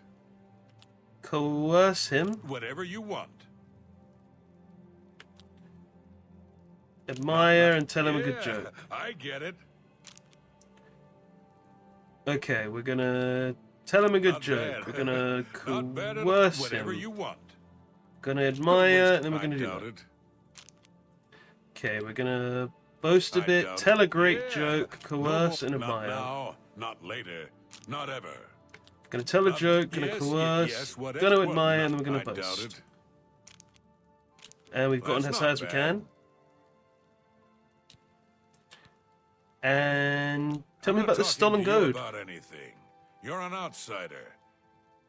coerce him, Whatever you want. admire, and tell him a good Yeah, joke. I get it. Okay, we're gonna tell him a good Not joke. bad. We're gonna Not bad at coerce whatever him. you want. Gonna Don't admire, waste- and then we're gonna I do doubt that. it. Okay, we're gonna boast a I bit, doubt tell it. a great Yeah. joke, No coerce, more. and Not admire. now, not later, not ever. Gonna tell a joke, gonna Yes, coerce, yes, whatever. gonna Well, admire, no, and then we're gonna I doubt boast. it. And we've gotten That's as not high as we bad. can. And tell I'm me not about the talking stolen to you gold. about anything. You're an outsider.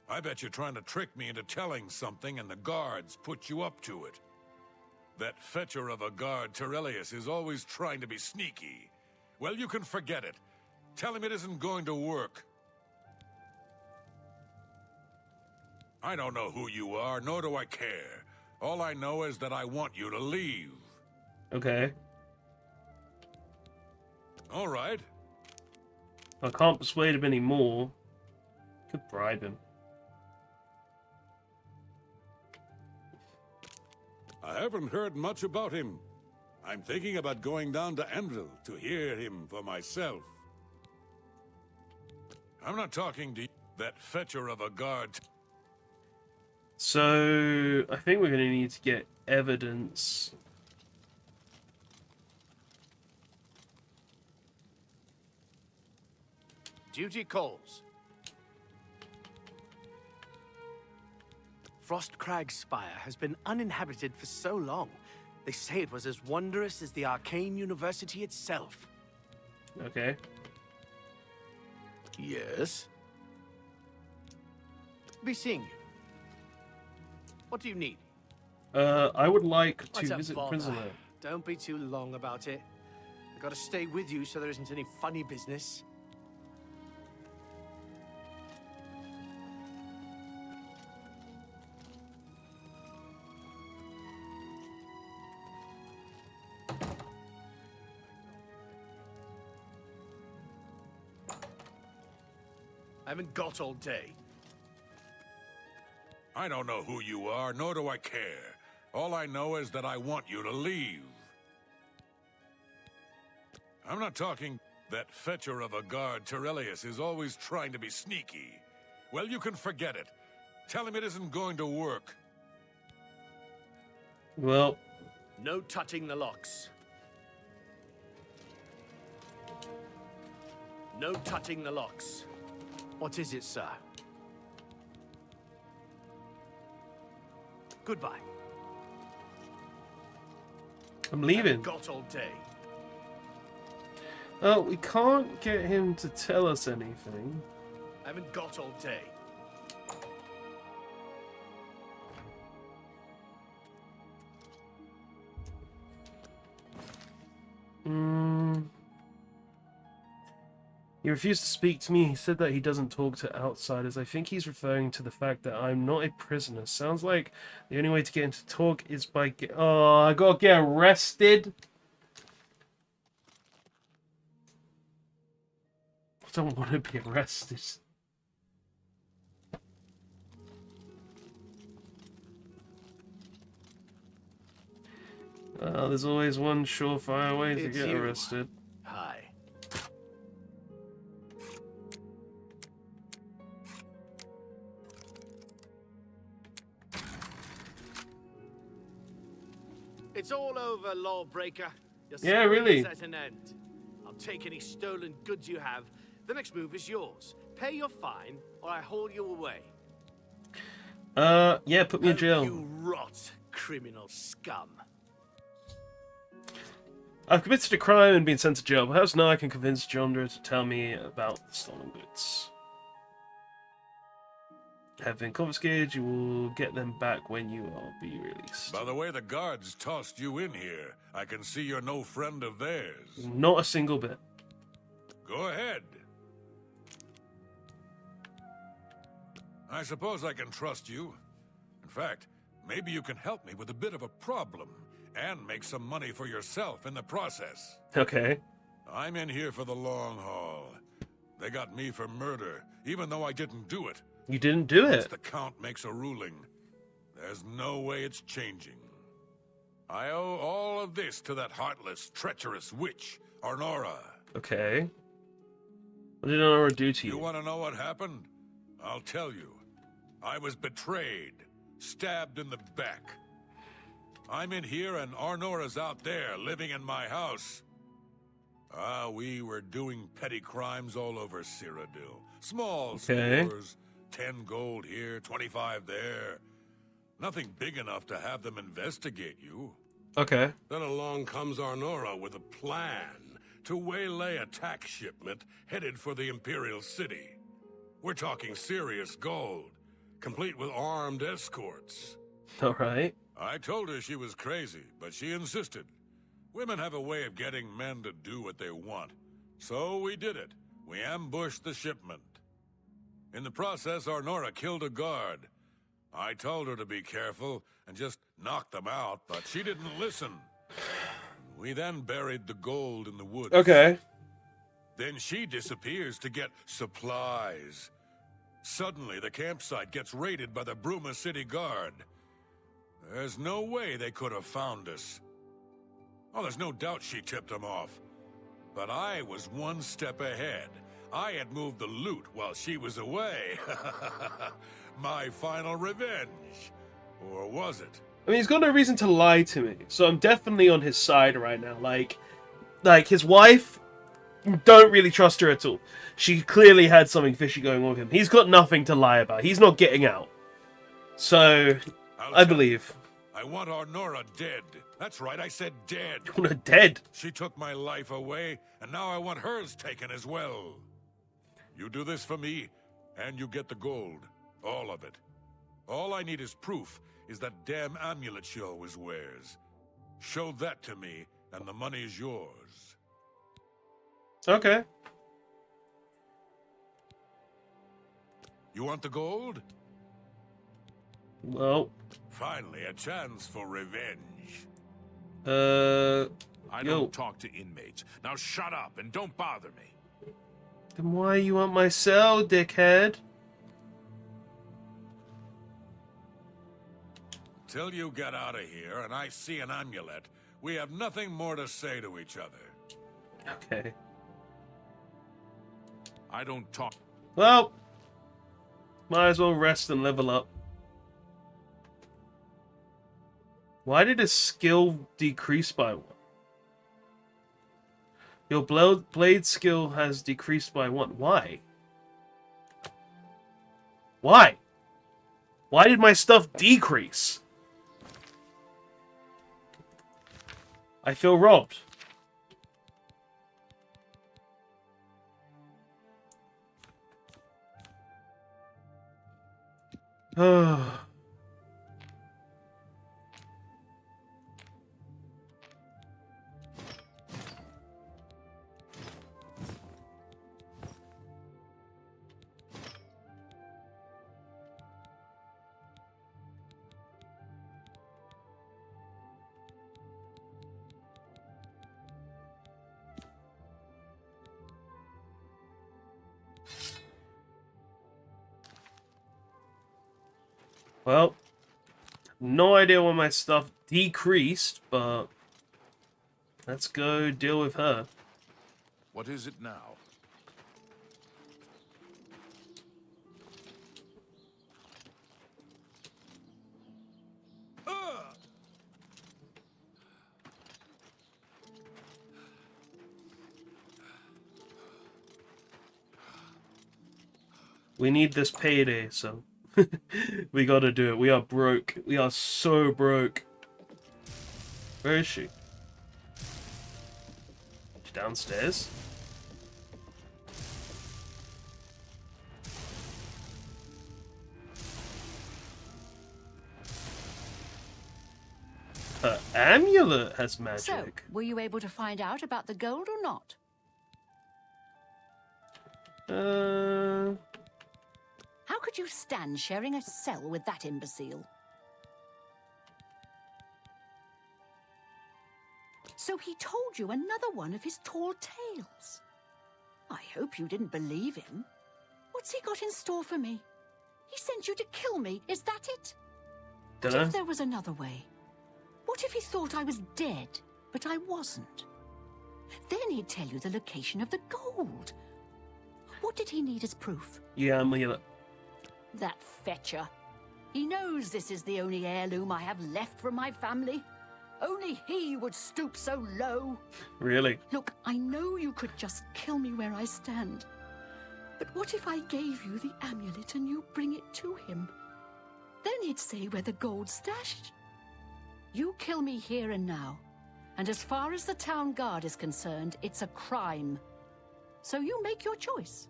I bet you're trying to trick me into telling something, and the guards put you up to it. That fetcher of a guard, Terelius, is always trying to be sneaky. Well, you can forget it. Tell him it isn't going to work. I don't know who you are, nor do I care. All I know is that I want you to leave. Okay. All right. I can't persuade him anymore. Could bribe him. I haven't heard much about him. I'm thinking about going down to Anvil to hear him for myself. I'm not talking to that fetcher of a guard. So, I think we're gonna need to get evidence. Duty calls. Frostcrag Spire has been uninhabited for so long. They say it was as wondrous as the Arcane University itself. Okay. Yes? Be seeing you. What do you need? I would like What's to a visit bother? prisoner. Don't be too long about it. I gotta stay with you so there isn't any funny business. I haven't got all day. I don't know who you are, nor do I care. All I know is that I want you to leave. I'm not talking... That fetcher of a guard, Terelius, is always trying to be sneaky. Well, you can forget it. Tell him it isn't going to work. Well, No touching the locks. No touching the locks. What is it, sir? Goodbye. I'm leaving. Got all day. Oh, we can't get him to tell us anything. Haven't got all day. He refused to speak to me. He said that he doesn't talk to outsiders. I think he's referring to the fact that I'm not a prisoner. Sounds like the only way to get him to talk is by oh, I gotta get arrested. I don't want to be arrested. There's always one surefire way to get arrested. Hi. It's all over, lawbreaker. Your Yeah, really. is at an end. I'll take any stolen goods you have. The next move is yours. Pay your fine, or I haul you away. Yeah, put me in jail. You rot, criminal scum. I've committed a crime and been sent to jail. Perhaps now I can convince Jondra to tell me about the stolen goods. Have been confiscated. You will get them back when you are be released. By the way the guards tossed you in here, I can see you're no friend of theirs. Not a single bit. Go ahead. I suppose I can trust you. In fact, maybe you can help me with a bit of a problem, and make some money for yourself in the process. Okay. I'm in here for the long haul. They got me for murder, even though I didn't do it. You didn't do Once it. the Count makes a ruling, there's no way it's changing. I owe all of this to that heartless, treacherous witch, Arnora. Okay. What did Honora do to You you? want to know what happened? I'll tell you. I was betrayed, stabbed in the back. I'm in here and Arnora's out there, living in my house. We were doing petty crimes all over Cyrodiil. Small scores, 10 gold here, 25 there. Nothing big enough to have them investigate you. Okay. Then along comes Arnora with a plan to waylay a tax shipment headed for the Imperial City. We're talking serious gold, complete with armed escorts. All right. I told her she was crazy, but she insisted. Women have a way of getting men to do what they want. So we did it. We ambushed the shipment. In the process, Arnora killed a guard. I told her to be careful and just knock them out, but she didn't listen. We then buried the gold in the woods. Okay. Then she disappears to get supplies. Suddenly, the campsite gets raided by the Bruma City Guard. There's no way they could have found us. Oh, there's no doubt she tipped them off. But I was one step ahead. I had moved the loot while she was away. My final revenge. Or was it? I mean, he's got no reason to lie to me, so I'm definitely on his side right now. Like his wife, don't really trust her at all. She clearly had something fishy going on with him. He's got nothing to lie about. He's not getting out. So, I believe. I want Arnora dead. That's right, I said dead. You want her dead? She took my life away, and now I want hers taken as well. You do this for me, and you get the gold. All of it. All I need is proof is that damn amulet she always wears. Show that to me, and the money is yours. Okay. You want the gold? Well. Finally, a chance for revenge. I don't talk to inmates. Now shut up and don't bother me. Then why you want my cell, dickhead? Till you get out of here and I see an amulet, we have nothing more to say to each other. Okay. I don't talk. Well, might as well rest and level up. Why did his skill decrease by 1? Your blade skill has decreased by 1. Why? Why? Why did my stuff decrease? I feel robbed. Well, no idea why my stuff decreased, but let's go deal with her. What is it now? We need this payday, so we gotta do it. We are broke. We are so broke. Where is she? She's downstairs. Her amulet has magic. So, were you able to find out about the gold or not? How could you stand sharing a cell with that imbecile? So he told you another one of his tall tales. I hope you didn't believe him. What's he got in store for me? He sent you to kill me, is that it? What Dunno. if there was another way? What if he thought I was dead, but I wasn't? Then he'd tell you the location of the gold. What did he need as proof? Yeah, amulet. That fetcher. He knows this is the only heirloom I have left from my family. Only he would stoop so low. Really? Look, I know you could just kill me where I stand. But what if I gave you the amulet and you bring it to him? Then he'd say where the gold's stashed. You kill me here and now. And as far as the town guard is concerned, it's a crime. So you make your choice.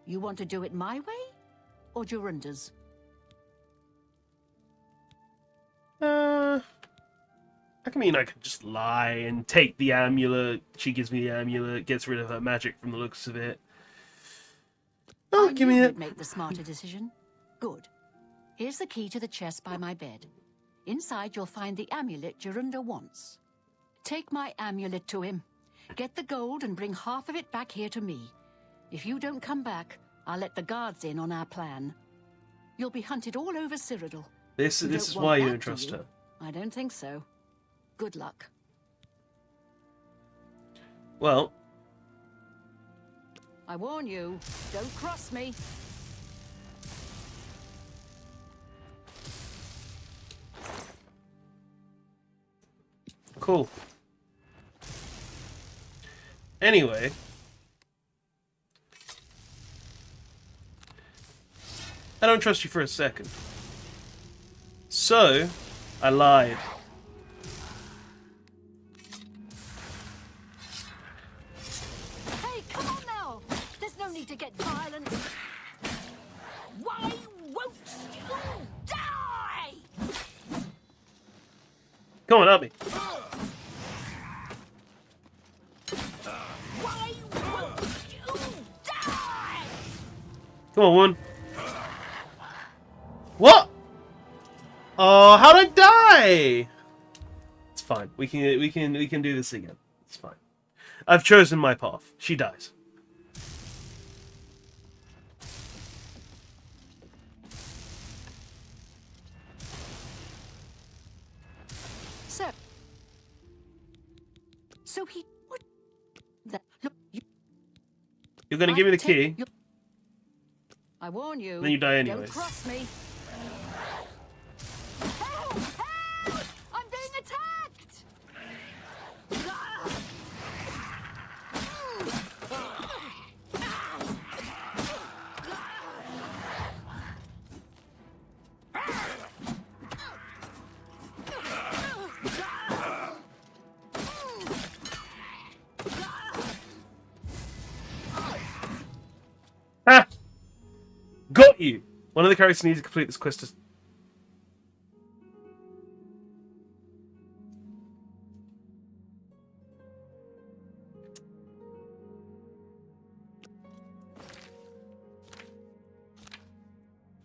You want to do it my way? Or Jorunda's? I could just lie and take the amulet. She gives me the amulet, gets rid of her magic from the looks of it. Oh, give me you'd it. Make the smarter decision. Good. Here's the key to the chest by my bed. Inside you'll find the amulet Jorunda wants. Take my amulet to him. Get the gold and bring half of it back here to me. If you don't come back, I'll let the guards in on our plan. You'll be hunted all over Cyrodiil. This You is don't why want you that, don't do trust you? her. I don't think so. Good luck. Well, I warn you, don't cross me. cool. Anyway. I don't trust you for a second. So, I lied. Hey, come on now! There's no need to get violent. Why won't you die? Come on, help me. Why won't you die? Come on, one. What? Oh, how'd I die? It's fine. We can do this again. It's fine. I've chosen my path. She dies. So he what? That look. You're gonna give me the key. I warn you. Then you die anyway. Don't cross me. Help! Help! I'm Get you. One of the characters needs to complete this quest to...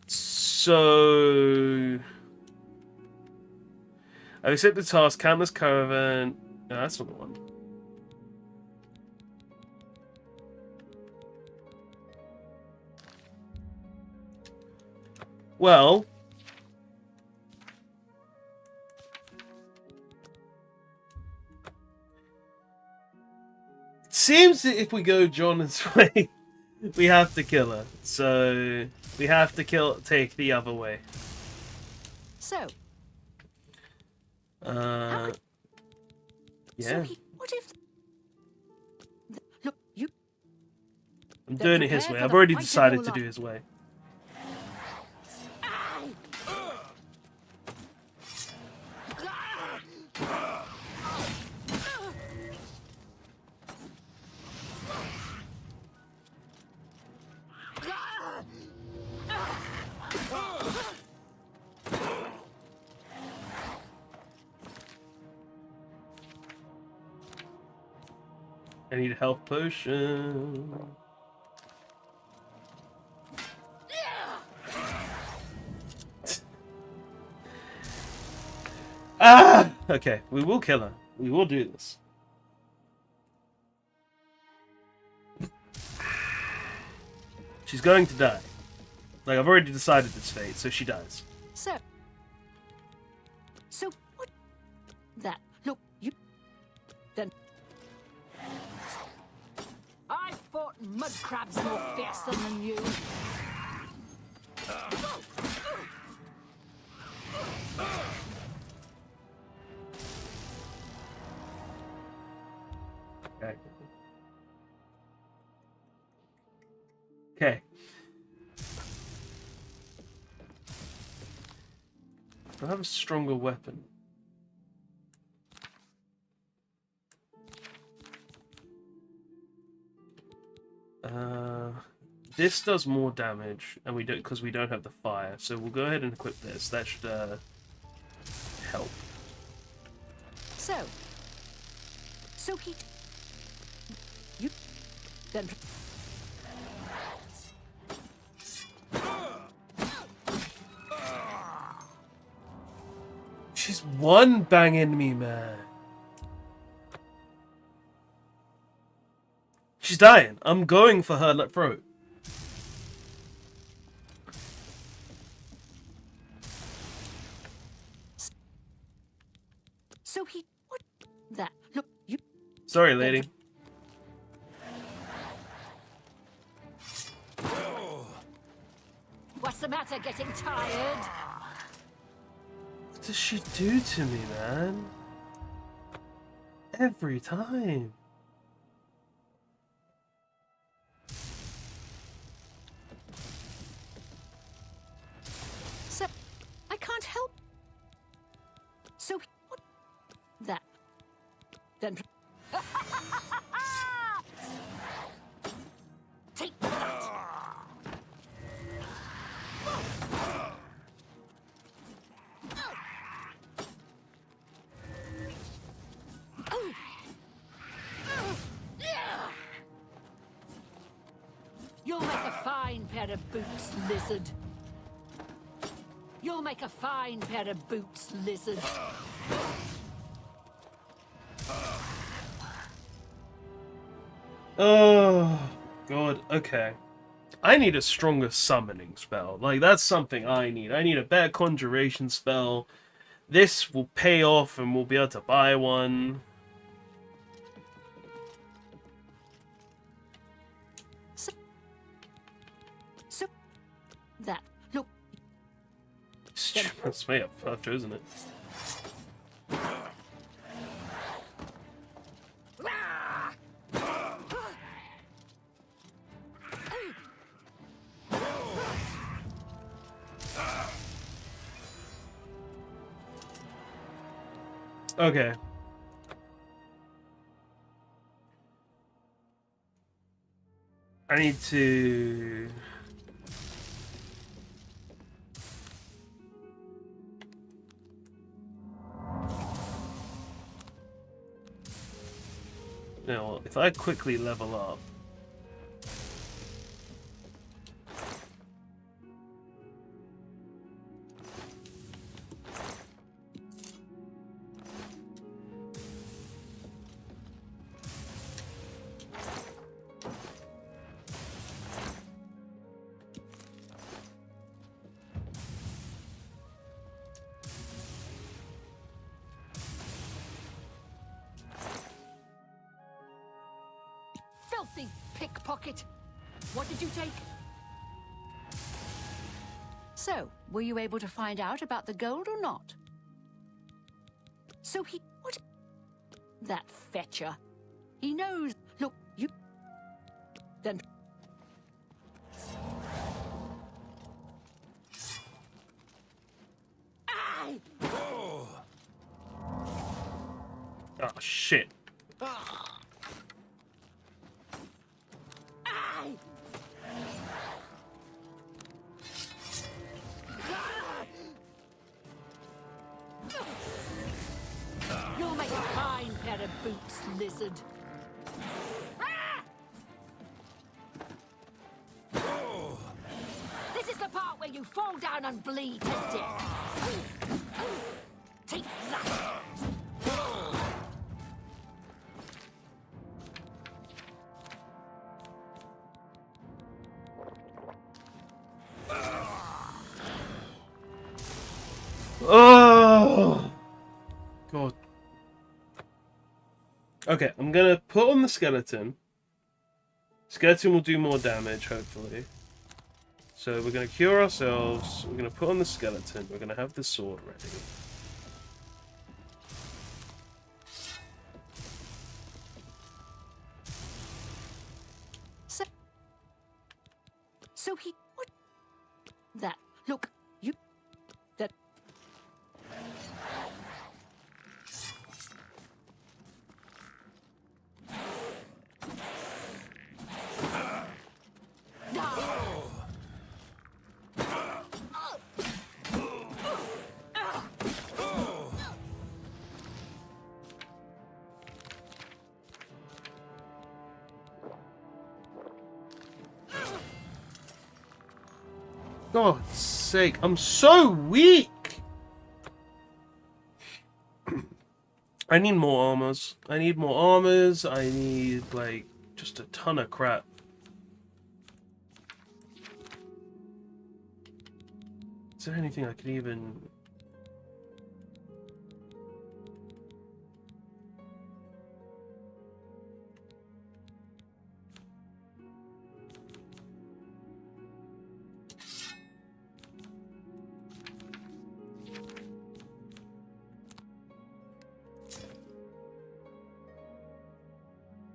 So... I've accepted the task, countless caravan... No, that's not the one. Well... It seems that if we go Jonathan's way, we have to kill her. So, we have to take the other way. So, Yeah. what if... Look, you... I'm doing it his way. I've already decided to do his way. I need a health potion. Ah! Okay, we will kill her. We will do this. She's going to die. Like, I've already decided it's fate, so she dies. So what? That, look, you... Then... I fought mud crabs more fiercer than you. Okay. Okay. I have a stronger weapon. This does more damage, and we don't because we don't have the fire. So we'll go ahead and equip this. That should help. So he... You... Then... She's one banging me, man. She's dying. I'm going for her throat. So he... What? That... Look, you... Sorry, lady. What's the matter, getting tired? What does she do to me, man? Every time. So... I can't help... So he... What? That... Then... Take that! You'll make a fine pair of boots, lizard. You'll make a fine pair of boots, lizard. Oh, God. Okay. I need a stronger summoning spell. Like, that's something I need. I need a better conjuration spell. This will pay off and we'll be able to buy one. So that... Look... That's way up after, isn't it? Okay. I need to... Now, if I quickly level up. Filthy pickpocket! What did you take? So, were you able to find out about the gold or not? So he... What? That fetcher. He knows... Look, you... Then... Aye! Oh, shit. Aye! You'll make a fine pair of boots, lizard. This is the part where you fall down and bleed to death. Take that! Oh! God. Okay, I'm gonna put on the skeleton. Skeleton will do more damage, hopefully. So we're gonna cure ourselves. We're gonna put on the skeleton. We're gonna have the sword ready. So he... What? That... Look, you... That... God's sake, I'm so weak! I need more armors. I need more armors. I need, like, just a ton of crap. Is there anything I could even...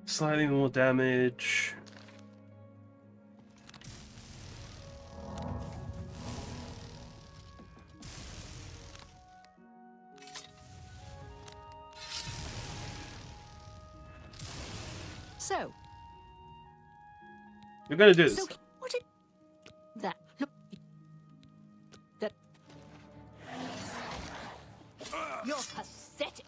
Slightly more damage. So... We're gonna do this. So, what did... That... Look... That... You're pathetic.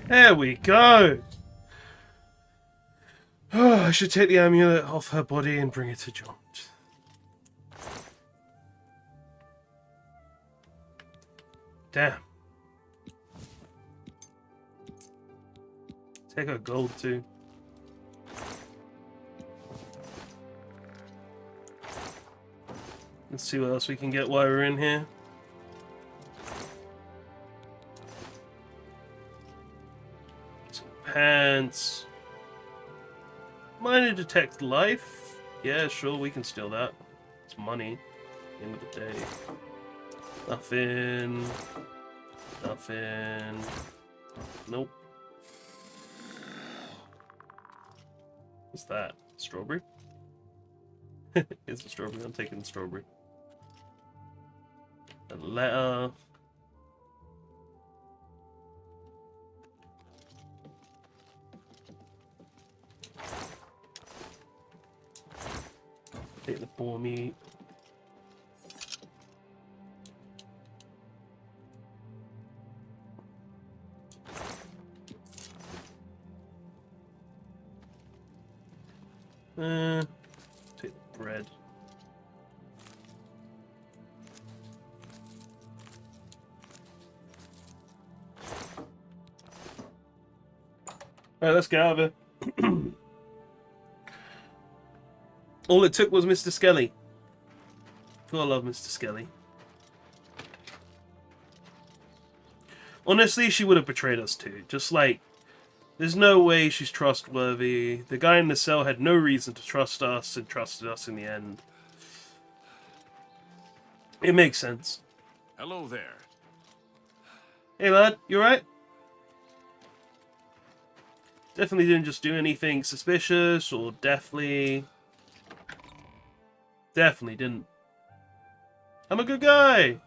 There we go! Oh, I should take the amulet off her body and bring it to John. Damn. Take her gold too. Let's see what else we can get while we're in here. Some pants. Minor detect life. Yeah, sure, we can steal that. It's money. At the end of the day. Nothing. Nothing. Nope. What's that? Strawberry? It's a strawberry. I'm taking the strawberry. A letter. Take the boar meat. Take the bread. Alright, let's get out of here. All it took was Mr. Skelly. I love Mr. Skelly. Honestly, she would have betrayed us too. Just like, there's no way she's trustworthy. The guy in the cell had no reason to trust us and trusted us in the end. It makes sense. Hello there. Hey lad, you alright? Definitely didn't just do anything suspicious or definitely didn't. I'm a good guy.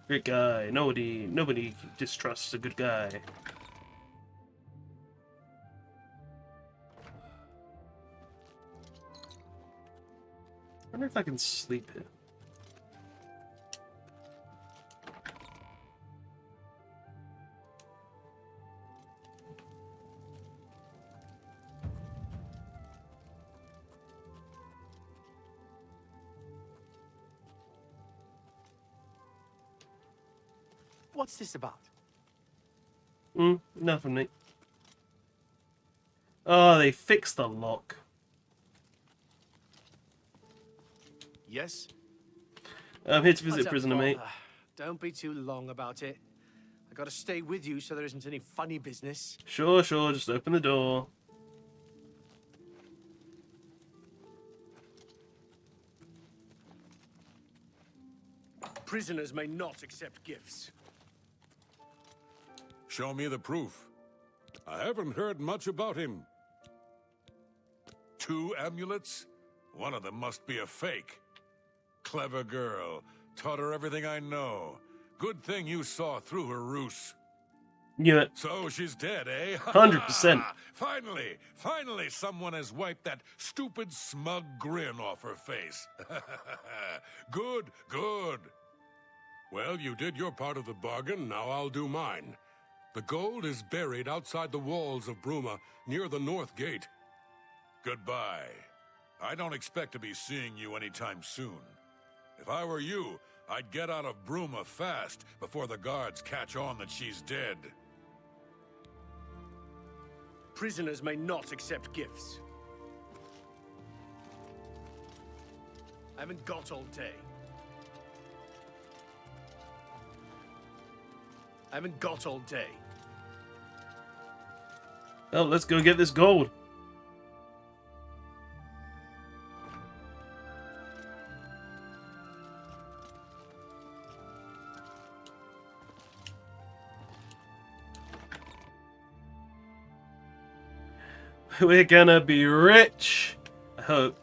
Great guy. Nobody distrusts a good guy. I wonder if I can sleep here. What's this about? Nothing, mate. Oh, they fixed the lock. Yes? I'm here to visit What's up, prisoner, mate. brother? Don't be too long about it. I gotta stay with you so there isn't any funny business. Sure, just open the door. Prisoners may not accept gifts. Show me the proof. I haven't heard much about him. 2 amulets? One of them must be a fake. Clever girl. Taught her everything I know. Good thing you saw through her ruse. Knew it. So she's dead, eh? 100%. Finally someone has wiped that stupid, smug grin off her face. Good. Well, you did your part of the bargain, now I'll do mine. The gold is buried outside the walls of Bruma, near the north gate. Goodbye. I don't expect to be seeing you anytime soon. If I were you, I'd get out of Bruma fast before the guards catch on that she's dead. Prisoners may not accept gifts. I haven't got all day. I haven't got all day. Well, let's go get this gold. We're gonna be rich. I hope.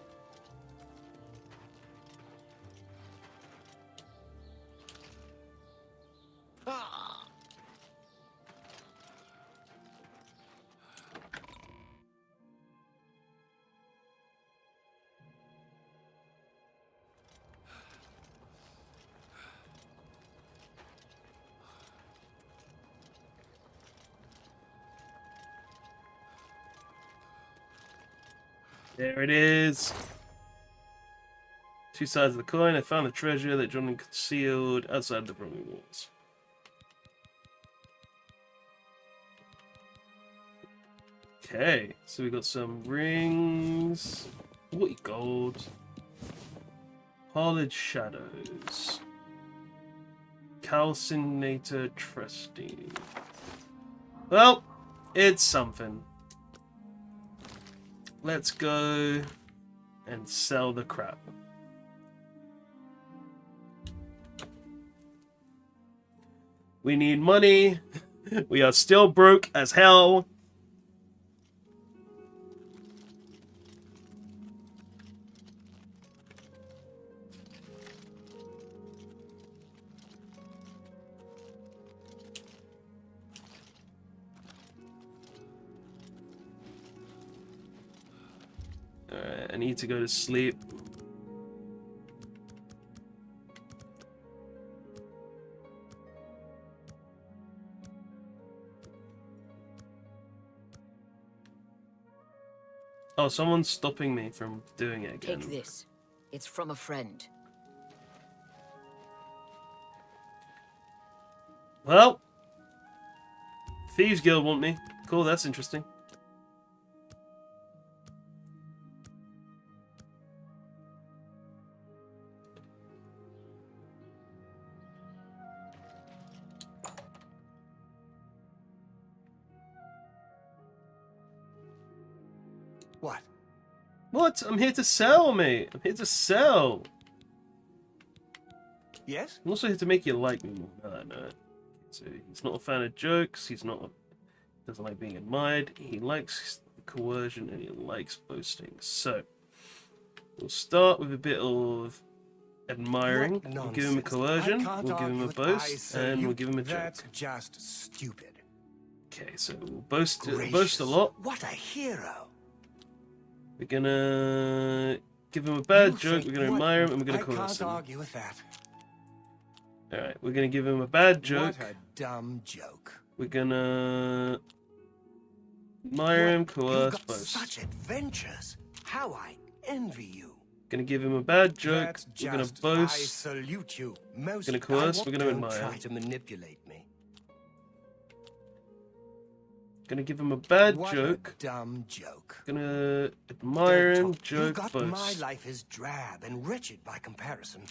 There it is. 2 sides of the coin. I found a treasure that Johnny concealed outside the Roman walls. Okay, so we got some rings. 40 gold. College Shadows. Calcinator Trusty. Well, it's something. Let's go and sell the crap. We need money. We are still broke as hell. Alright, I need to go to sleep. Oh, someone's stopping me from doing it again. Take this. It's from a friend. Well, Thieves Guild want me. Cool, that's interesting. What? What? I'm here to sell, mate. I'm here to sell. Yes? I'm also here to make you like me more. Now that I know it. So he's not a fan of jokes. He's not. Doesn't like being admired. He likes coercion and he likes boasting. So we'll start with a bit of admiring. We'll give him a coercion. We'll give him a boast, and we'll give him a joke. That's just stupid. Okay, so we'll boast a Gracious. lot. What a hero! We're gonna give him a bad joke. We're gonna What- admire him, and we're gonna I coerce can't him. argue with that. All right, we're gonna give him a bad joke. What a dumb joke. We're gonna admire him, You've coerce, got boast. such adventures. How I envy you. Gonna give him a bad joke. That's We're gonna just- I boast. salute you. Most Gonna coerce, I we're gonna don't admire. try to manipulate me. Gonna give him a bad What joke. a dumb joke. Gonna admire him, Don't talk. joke, You've got my boast. life is drab and wretched by comparison.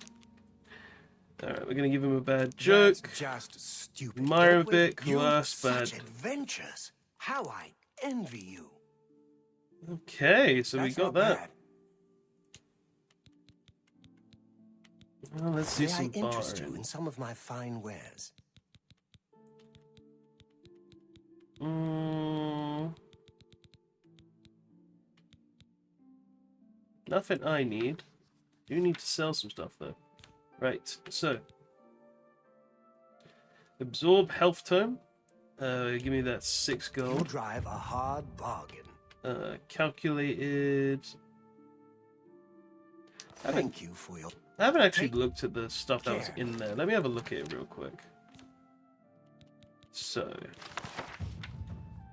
Alright, we're gonna give him a bad joke. That's just stupid. Admire him a Don't bit, we? You've coerce, bad. such adventures. How I envy you. Okay, so That's we got not that. bad. Well, let's do May I some interest you barring. in some of my fine wares? Nothing I need. You need to sell some stuff though. Right, so absorb health tome. Give me that 6 You gold. drive a hard bargain. Calculated. Thank you for your... I haven't actually Take looked at the stuff that was care. in there. Let me have a look at it real quick. So,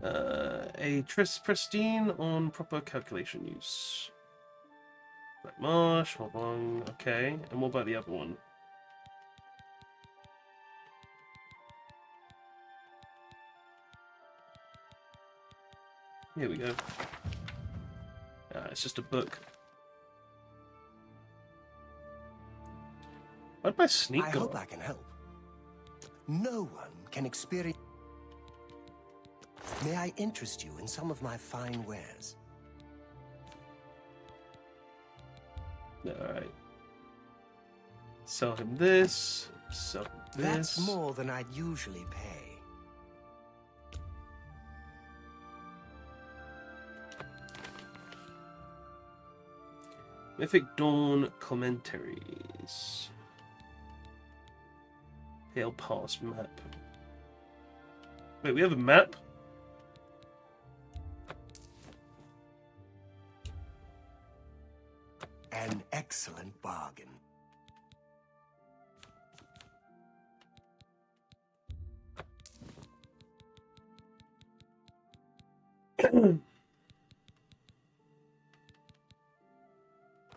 a pristine on proper calculation use. Black Marsh, hold on, okay. And what about the other one? Here we go. It's just a book. Why'd my sneak I go hope up? I can help. No one can experience... May I interest you in some of my fine wares? Alright. Sell him this. Sell him this. That's more than I'd usually pay. Mythic Dawn commentaries. Pale Pass map. Wait, we have a map? An excellent bargain.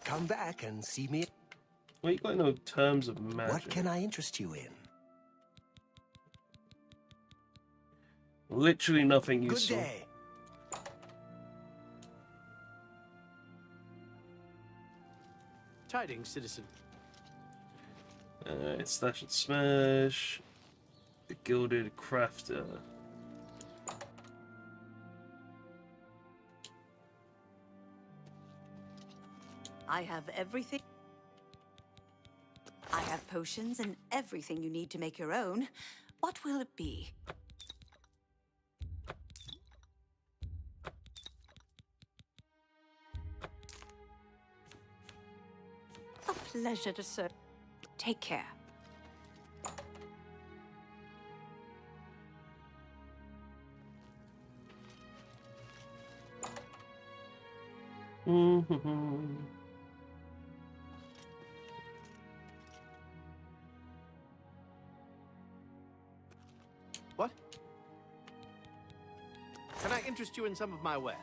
Come back and see me. Well, you got no terms of magic. What can I interest you in? Literally nothing Good useful. day. Tidings, citizen. Stash and smash. The gilded crafter. I have everything. I have potions and everything you need to make your own. What will it be? A pleasure to serve. Take care. What? Can I interest you in some of my wares?